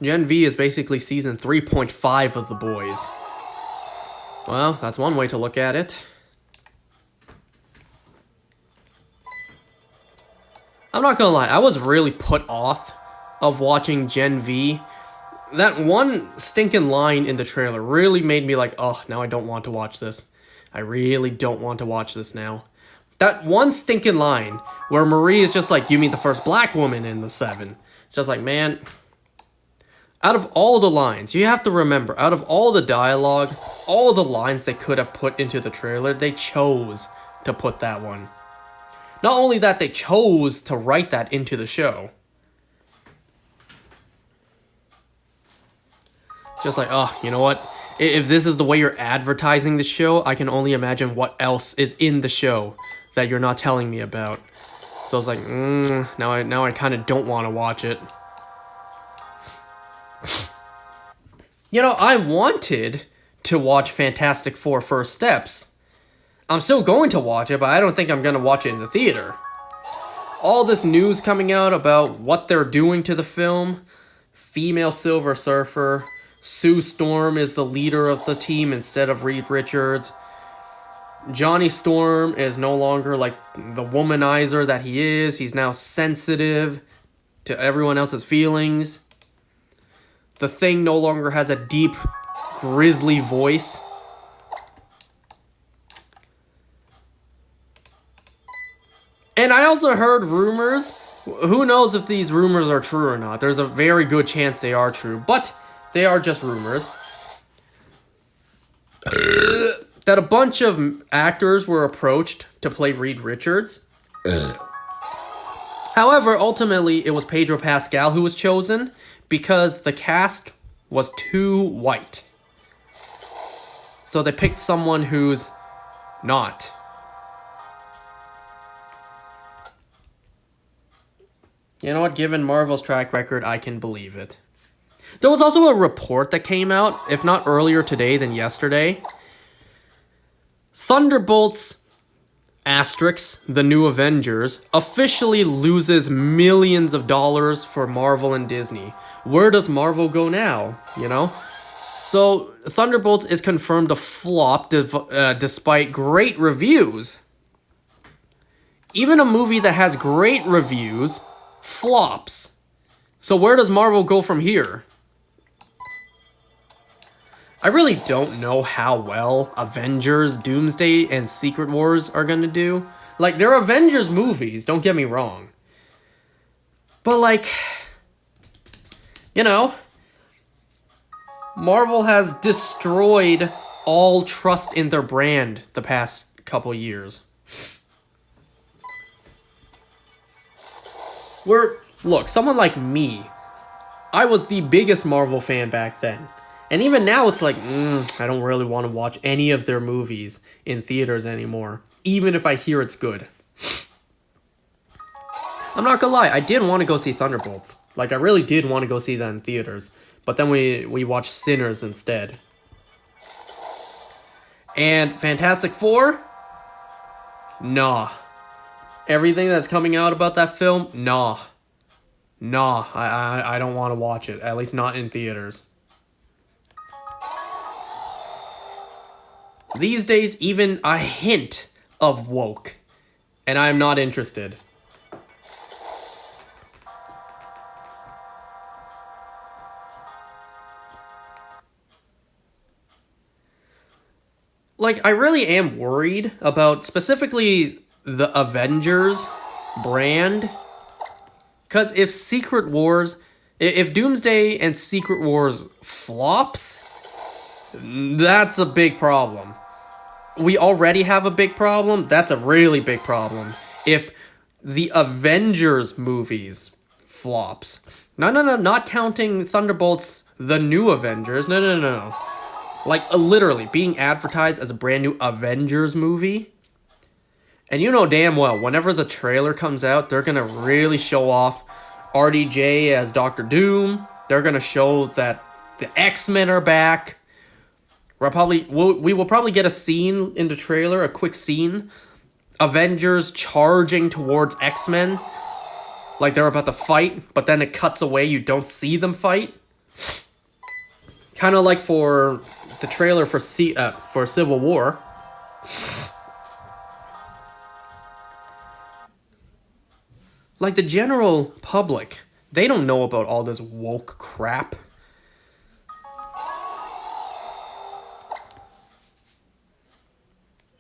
Gen V is basically season 3.5 of The Boys. Well, that's one way to look at it. I'm not gonna lie, I was really put off of watching Gen V. That one stinking line in the trailer really made me like, oh, now I don't want to watch this. I really don't want to watch this now. That one stinking line where Marie is just like, you mean the first black woman in the 7. It's just like, man... Out of all the lines, you have to remember, out of all the dialogue, all the lines they could have put into the trailer, they chose to put that one. Not only that, they chose to write that into the show. Just like, oh, you know what? If this is the way you're advertising the show, I can only imagine what else is in the show that you're not telling me about. So I was like, now I kind of don't want to watch it. You know, I wanted to watch Fantastic Four First Steps. I'm still going to watch it, but I don't think I'm going to watch it in the theater. All this news coming out about what they're doing to the film, female Silver Surfer, Sue Storm is the leader of the team instead of Reed Richards. Johnny Storm is no longer like the womanizer that he is. He's now sensitive to everyone else's feelings. The Thing no longer has a deep, grisly voice. And I also heard rumors. Who knows if these rumors are true or not? There's a very good chance they are true, but they are just rumors. That a bunch of actors were approached to play Reed Richards. However, ultimately, it was Pedro Pascal who was chosen because the cast was too white. So they picked someone who's not. You know what? Given Marvel's track record, I can believe it. There was also a report that came out, if not earlier today than yesterday. Thunderbolts Asterix, the new Avengers, officially loses millions of dollars for Marvel and Disney. Where does Marvel go now? You know? So, Thunderbolts is confirmed to flop despite great reviews. Even a movie that has great reviews flops. So where does Marvel go from here? I really don't know how well Avengers, Doomsday, and Secret Wars are gonna do. Like, they're Avengers movies, don't get me wrong. But, like, you know, Marvel has destroyed all trust in their brand the past couple years. Look, someone like me, I was the biggest Marvel fan back then. And even now it's like, I don't really want to watch any of their movies in theaters anymore, even if I hear it's good. I'm not gonna lie, I did want to go see Thunderbolts. Like, I really did want to go see that in theaters. But then we watched Sinners instead. And Fantastic Four? Nah. Everything that's coming out about that film? Nah. I don't want to watch it. At least not in theaters. These days, even a hint of woke, and I'm not interested. Like, I really am worried about specifically the Avengers brand. Because if Doomsday and Secret Wars flops, that's a big problem. We already have a big problem. That's a really big problem. If the Avengers movies flops. No, not counting Thunderbolts, the new Avengers. No. Like, literally, being advertised as a brand new Avengers movie. And you know damn well, whenever the trailer comes out, they're gonna really show off RDJ as Doctor Doom. They're gonna show that the X-Men are back. We will probably get a scene in the trailer, a quick scene. Avengers charging towards X-Men. Like they're about to fight, but then it cuts away, you don't see them fight. Kind of like for the trailer for Civil War. Like, the general public, they don't know about all this woke crap.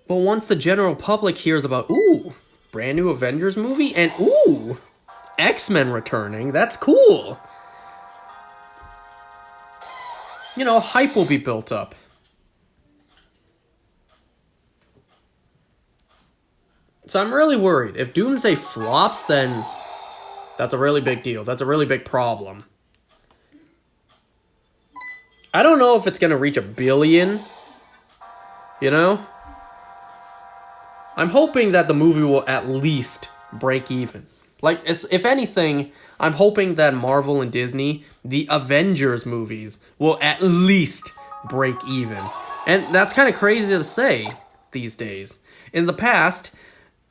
But once the general public hears about, ooh, brand new Avengers movie, and ooh, X-Men returning, that's cool. You know, hype will be built up. So I'm really worried. If Doomsday flops, then that's a really big deal. That's a really big problem. I don't know if it's going to reach 1 billion. You know? I'm hoping that the movie will at least break even. Like, if anything, I'm hoping that Marvel and Disney, the Avengers movies, will at least break even. And that's kind of crazy to say these days. In the past,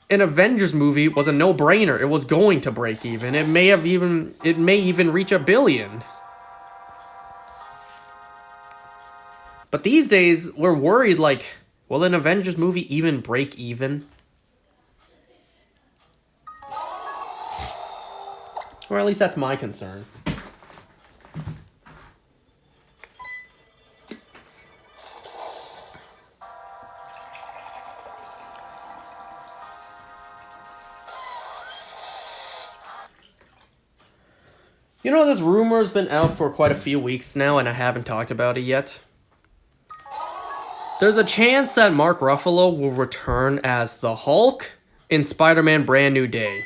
an Avengers movie was a no-brainer. It was going to break even. It may even reach 1 billion. But these days, we're worried, like, will an Avengers movie even break even? Or at least that's my concern. You know, this rumor's been out for quite a few weeks now, and I haven't talked about it yet. There's a chance that Mark Ruffalo will return as the Hulk in Spider-Man Brand New Day.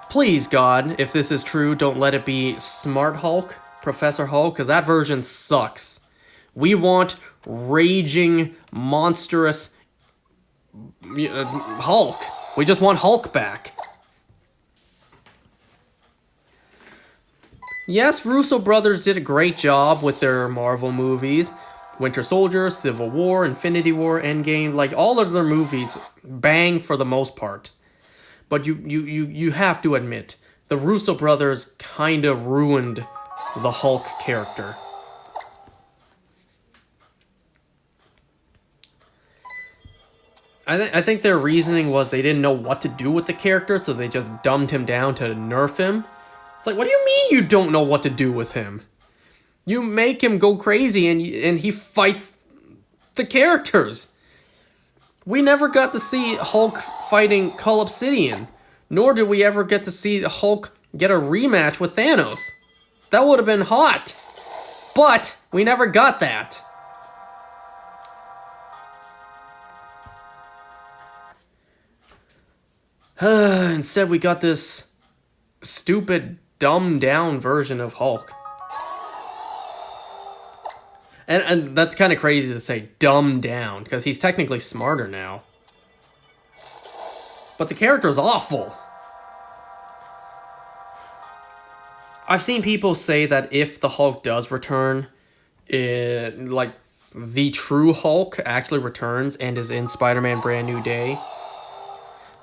Please, God, if this is true, don't let it be Smart Hulk, Professor Hulk, because that version sucks. We want raging, monstrous Hulk. We just want Hulk back. Yes, Russo brothers did a great job with their Marvel movies. Winter Soldier, Civil War, Infinity War, Endgame, like all of their movies bang for the most part. But you have to admit, the Russo brothers kind of ruined the Hulk character. I think their reasoning was they didn't know what to do with the character, so they just dumbed him down to nerf him. It's like, what do you mean you don't know what to do with him? You make him go crazy and he fights the characters. We never got to see Hulk fighting Cull Obsidian, nor did we ever get to see Hulk get a rematch with Thanos. That would have been hot. But we never got that. Instead, we got this stupid, dumbed down version of Hulk. And that's kind of crazy to say dumbed down, because he's technically smarter now. But the character's awful. I've seen people say that if the Hulk does return, like the true Hulk actually returns and is in Spider-Man Brand New Day,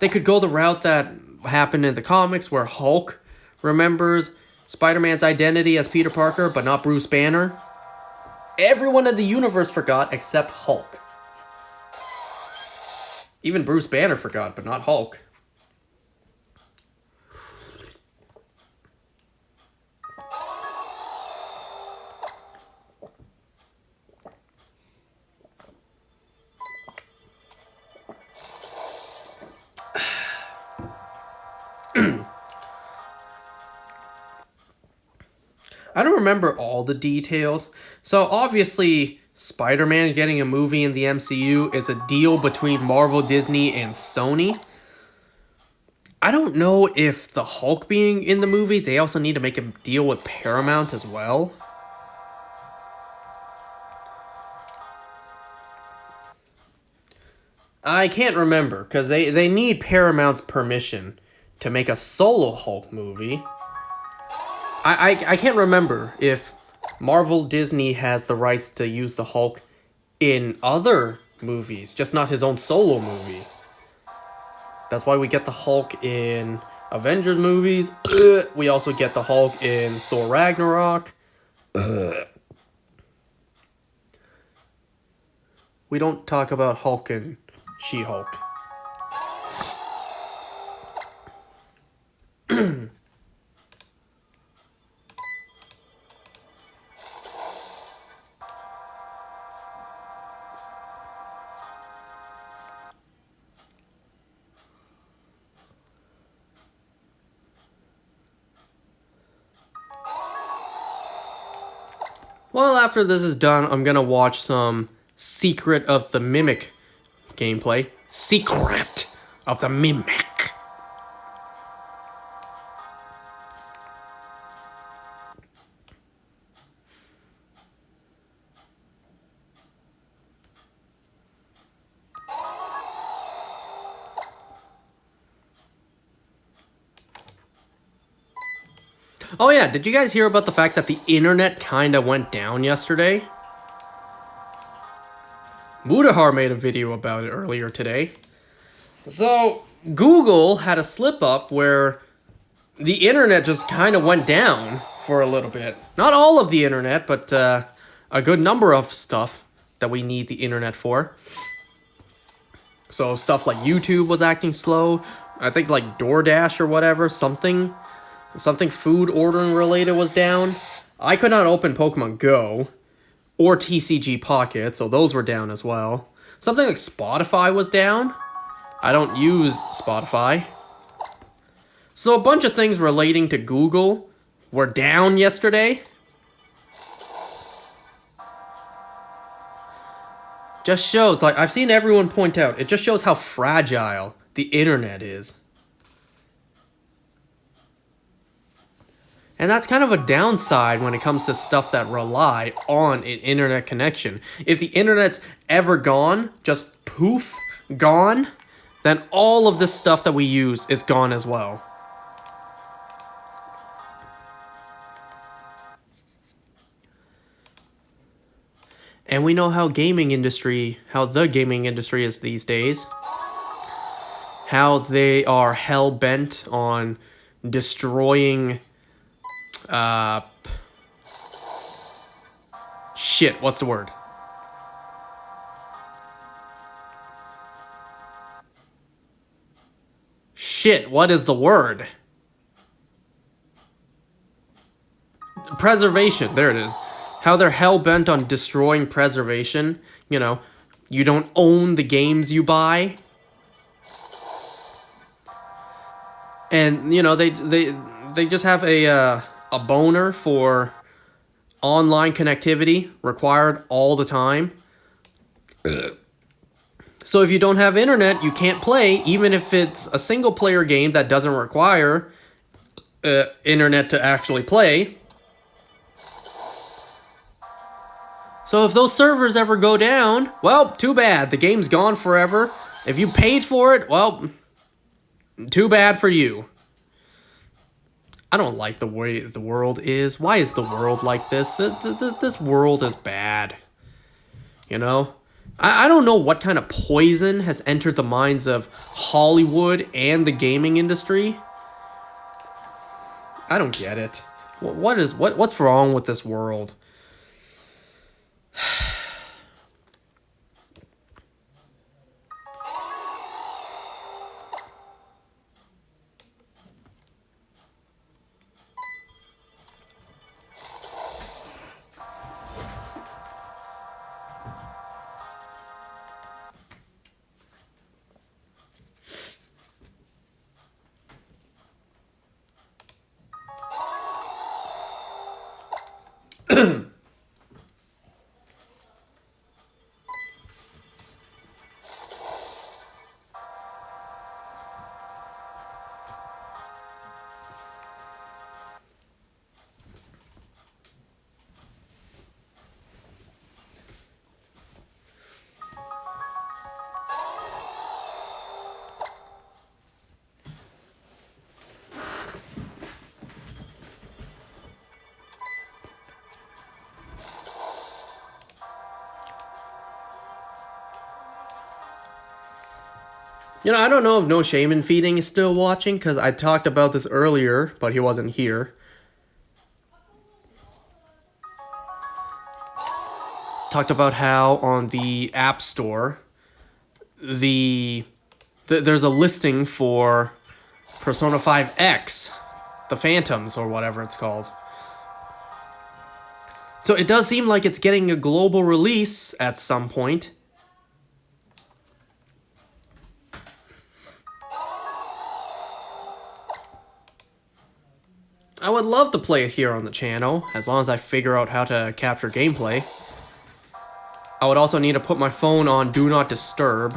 they could go the route that happened in the comics where Hulk remembers Spider-Man's identity as Peter Parker, but not Bruce Banner. Everyone in the universe forgot except Hulk. Even Bruce Banner forgot, but not Hulk. I don't remember all the details. So obviously, Spider-Man getting a movie in the MCU, it's a deal between Marvel, Disney, and Sony. I don't know if the Hulk being in the movie, they also need to make a deal with Paramount as well. I can't remember, because they need Paramount's permission to make a solo Hulk movie. I can't remember if Marvel Disney has the rights to use the Hulk in other movies, just not his own solo movie. That's why we get the Hulk in Avengers movies. We also get the Hulk in Thor Ragnarok. We don't talk about Hulk and She-Hulk. Well, after this is done, I'm gonna watch some Secret of the Mimic gameplay. Secret of the Mimic. Oh yeah, did you guys hear about the fact that the internet kinda went down yesterday? Mudahar made a video about it earlier today. So, Google had a slip-up where the internet just kinda went down for a little bit. Not all of the internet, but a good number of stuff that we need the internet for. So stuff like YouTube was acting slow. I think like DoorDash or whatever, something food ordering related was down. I could not open Pokemon Go or TCG Pocket, so those were down as well. Something like Spotify was down. I don't use Spotify. So a bunch of things relating to Google were down yesterday. Just shows, like, I've seen everyone point out, it just shows how fragile the internet is. And that's kind of a downside when it comes to stuff that rely on an internet connection. If the internet's ever gone, just poof, gone, then all of this stuff that we use is gone as well. And we know how the gaming industry is these days. How they are hell-bent on destroying... shit, what's the word? Shit, what is the word? Preservation, there it is. How they're hell-bent on destroying preservation. You know, you don't own the games you buy. And, you know, they just have a boner for online connectivity required all the time. So if you don't have internet, you can't play, even if it's a single-player game that doesn't require internet to actually play. So if those servers ever go down, well, too bad. The game's gone forever. If you paid for it, well, too bad for you. I don't like the way the world is. Why is the world like this? This world is bad. You know? I don't know what kind of poison has entered the minds of Hollywood and the gaming industry. I don't get it. What's wrong with this world? You know, I don't know if No Shame in Feeding is still watching, because I talked about this earlier, but he wasn't here. Talked about how on the App Store, there's a listing for Persona 5X, the Phantoms, or whatever it's called. So it does seem like it's getting a global release at some point. I would love to play it here on the channel, as long as I figure out how to capture gameplay. I would also need to put my phone on Do Not Disturb.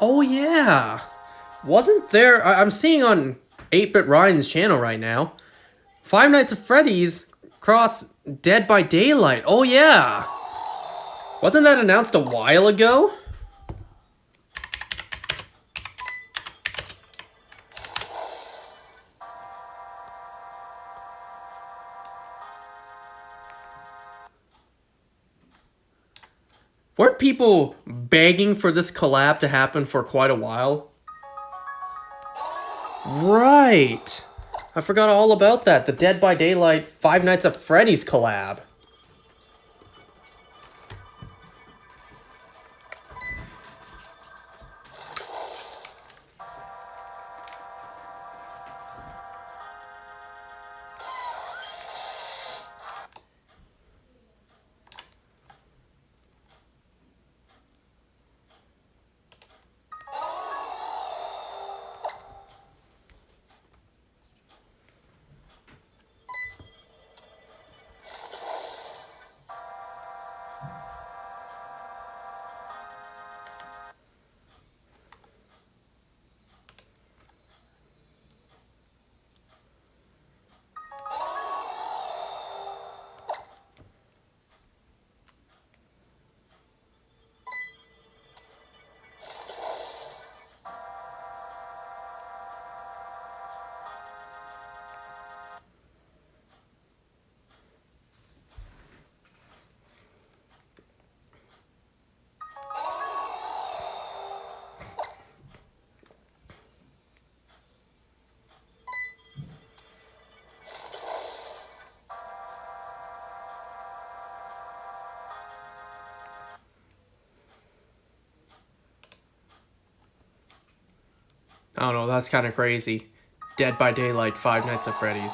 Oh yeah. Wasn't there? I'm seeing on 8-Bit Ryan's channel right now. Five Nights at Freddy's cross Dead by Daylight. Oh yeah. Wasn't that announced a while ago? Weren't people begging for this collab to happen for quite a while? Right. I forgot all about that. The Dead by Daylight Five Nights at Freddy's collab. I don't know, that's kind of crazy. Dead by Daylight, Five Nights at Freddy's.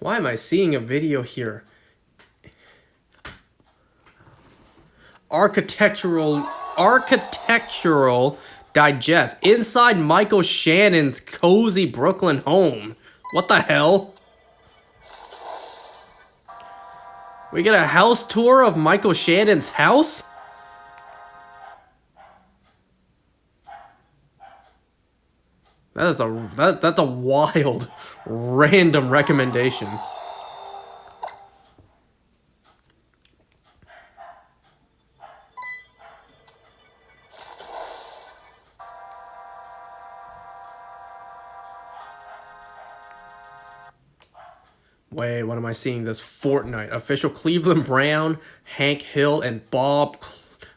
Why am I seeing a video here? Architectural digest inside Michael Shannon's cozy Brooklyn home. What the hell? We get a house tour of Michael Shannon's house? That's a wild, random recommendation. Wait, what am I seeing? This Fortnite official Cleveland Brown, Hank Hill, and Bob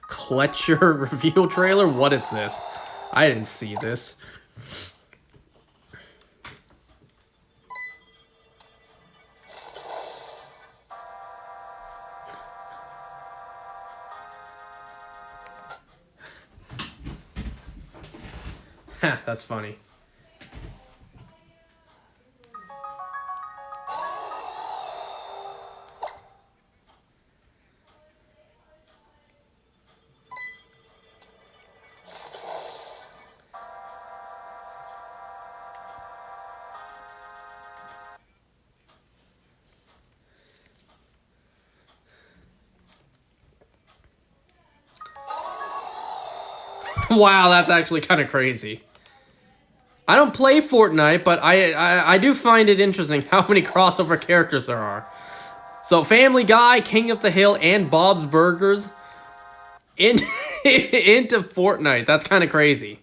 Kletcher reveal trailer. What is this? I didn't see this. That's funny. Wow, that's actually kind of crazy. I don't play Fortnite, but I do find it interesting how many crossover characters there are. So Family Guy, King of the Hill, and Bob's Burgers into Fortnite. That's kind of crazy.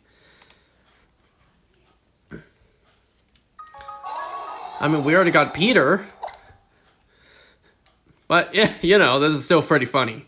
I mean, we already got Peter. But, yeah, you know, this is still pretty funny.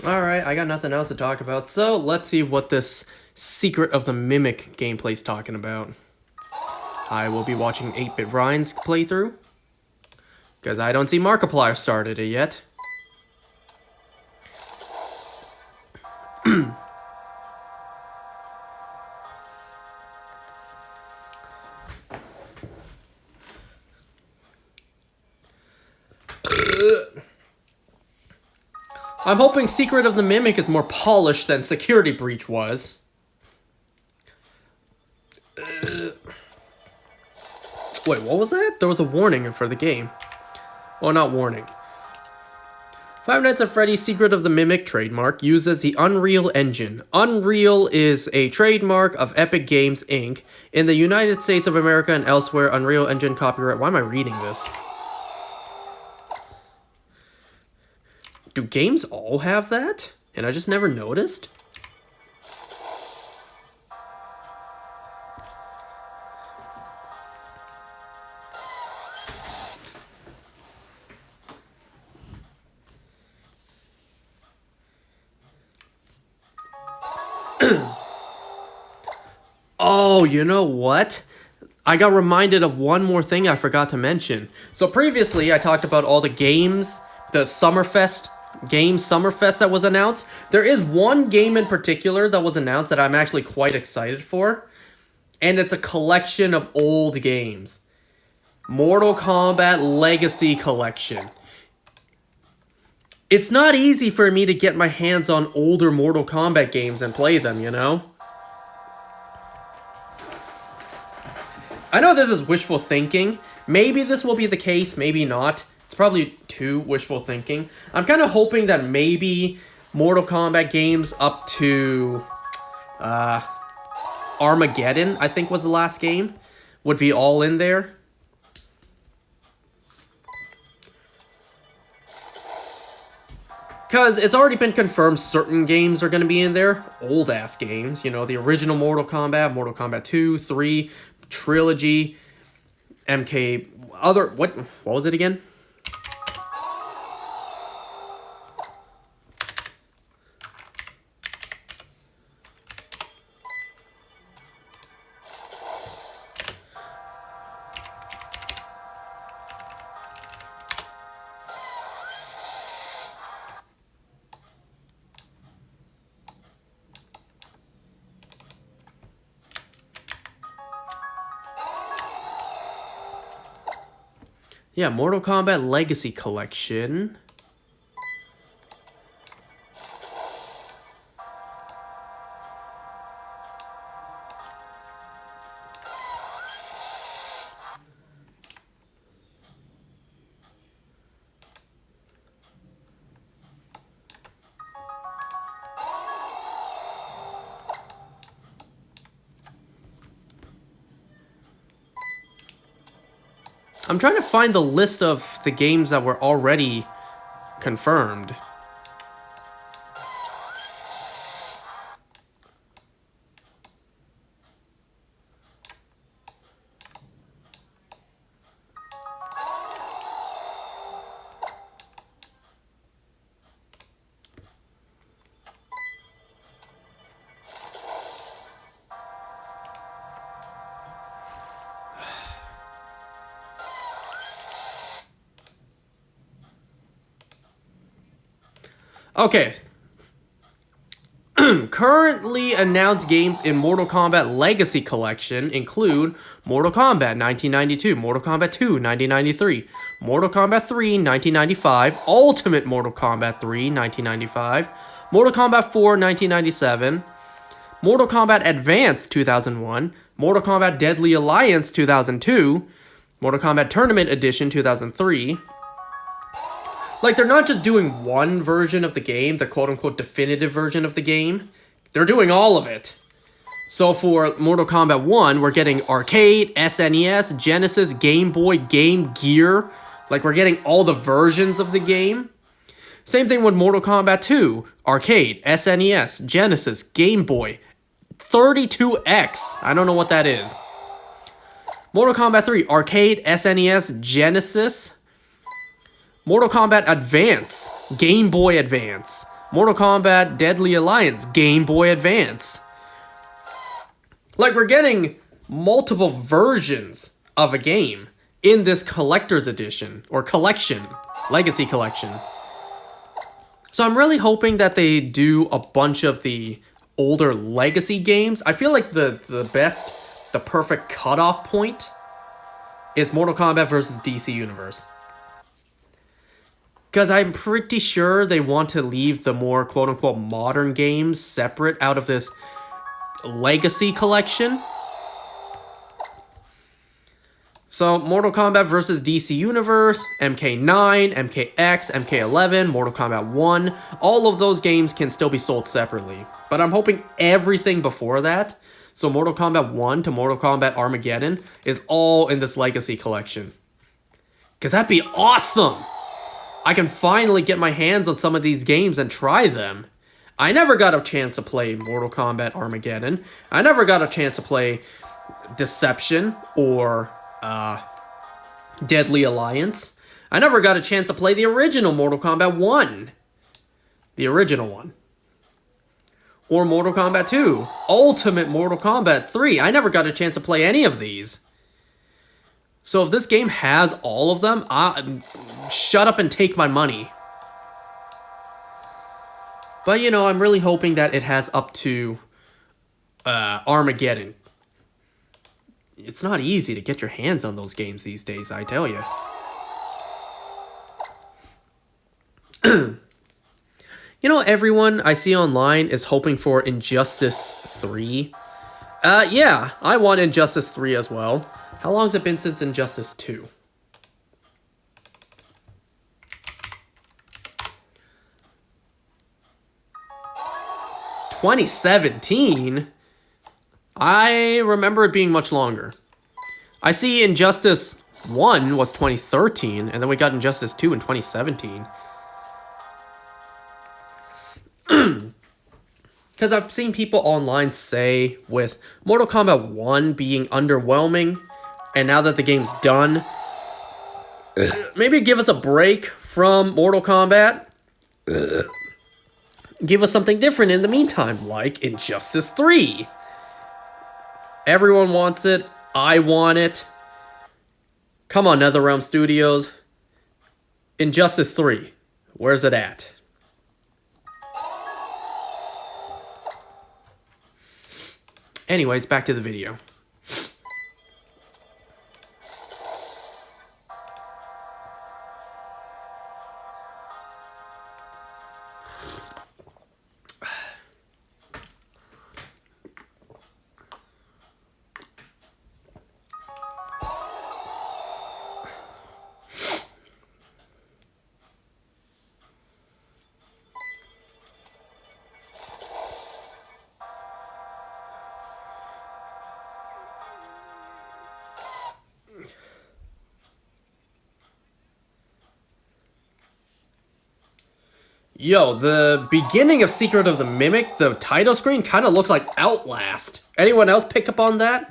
Alright, I got nothing else to talk about, so let's see what this Secret of the Mimic gameplay's talking about. I will be watching 8-Bit Ryan's playthrough, because I don't see Markiplier started it yet. I'm hoping Secret of the Mimic is more polished than Security Breach was. Wait, what was that? There was a warning for the game. Well, not warning. Five Nights at Freddy's Secret of the Mimic trademark uses the Unreal Engine. Unreal is a trademark of Epic Games, Inc. In the United States of America and elsewhere, Unreal Engine copyright... Why am I reading this? Do games all have that? And I just never noticed? Oh, you know what? I got reminded of one more thing I forgot to mention. So previously, I talked about all the games, the Summerfest that was announced. There is one game in particular that was announced that I'm actually quite excited for. And it's a collection of old games. Mortal Kombat Legacy Collection. It's not easy for me to get my hands on older Mortal Kombat games and play them, you know? I know this is wishful thinking. Maybe this will be the case, maybe not. It's probably too wishful thinking. I'm kind of hoping that maybe Mortal Kombat games up to Armageddon, I think was the last game, would be all in there. Because it's already been confirmed certain games are going to be in there. Old-ass games. You know, the original Mortal Kombat 2, 3, Trilogy, MK... What was it again? Yeah, Mortal Kombat Legacy Collection. I'm trying to find the list of the games that were already confirmed. Okay. Currently announced games in Mortal Kombat Legacy Collection include Mortal Kombat 1992, Mortal Kombat 2 1993, Mortal Kombat 3 1995, Ultimate Mortal Kombat 3 1995, Mortal Kombat 4 1997, Mortal Kombat Advance 2001, Mortal Kombat Deadly Alliance 2002, Mortal Kombat Tournament Edition 2003. Like, they're not just doing one version of the game, the quote-unquote definitive version of the game. They're doing all of it. So for Mortal Kombat 1, we're getting Arcade, SNES, Genesis, Game Boy, Game Gear. Like, we're getting all the versions of the game. Same thing with Mortal Kombat 2, Arcade, SNES, Genesis, Game Boy, 32X. I don't know what that is. Mortal Kombat 3, Arcade, SNES, Genesis, Mortal Kombat Advance, Game Boy Advance. Mortal Kombat Deadly Alliance, Game Boy Advance. Like, we're getting multiple versions of a game in this collector's edition, or collection, Legacy Collection. So I'm really hoping that they do a bunch of the older Legacy games. I feel like the perfect cutoff point is Mortal Kombat versus DC Universe. Because I'm pretty sure they want to leave the more quote-unquote modern games separate out of this Legacy Collection. So, Mortal Kombat vs. DC Universe, MK9, MKX, MK11, Mortal Kombat 1, all of those games can still be sold separately. But I'm hoping everything before that, so Mortal Kombat 1 to Mortal Kombat Armageddon, is all in this Legacy Collection. Because that'd be awesome! I can finally get my hands on some of these games and try them. I never got a chance to play Mortal Kombat Armageddon. I never got a chance to play Deception or Deadly Alliance. I never got a chance to play the original Mortal Kombat 1. The original one. Or Mortal Kombat 2. Ultimate Mortal Kombat 3. I never got a chance to play any of these. So if this game has all of them, shut up and take my money. But, you know, I'm really hoping that it has up to Armageddon. It's not easy to get your hands on those games these days, I tell you. You know, everyone I see online is hoping for Injustice 3. Yeah, I want Injustice 3 as well. How long has it been since Injustice 2? (2017) I remember it being much longer. I see Injustice 1 was 2013, and then we got Injustice 2 in 2017. Because I've seen people online say with Mortal Kombat 1 being underwhelming, and now that the game's done, maybe give us a break from Mortal Kombat. Give us something different in the meantime, like Injustice 3. Everyone wants it. I want it. Come on, NetherRealm Studios. Injustice 3. Where's it at? Anyways, back to the video. Yo, the beginning of Secret of the Mimic, the title screen, kind of looks like Outlast. Anyone else pick up on that?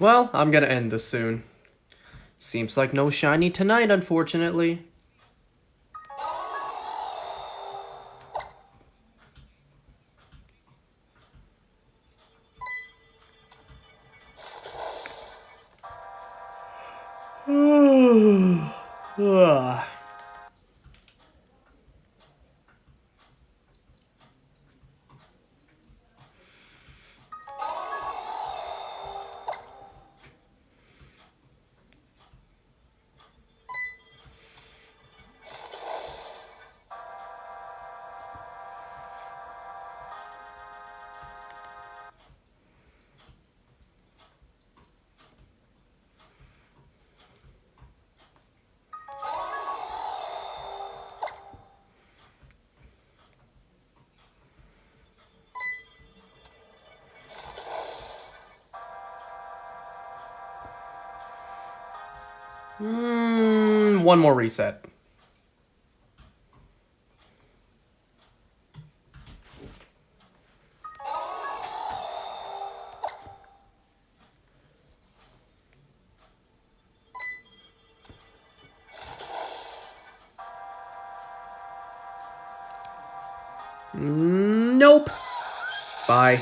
Well, I'm gonna end this soon. Seems like no shiny tonight, unfortunately. Ugh. One more reset. Nope. Bye.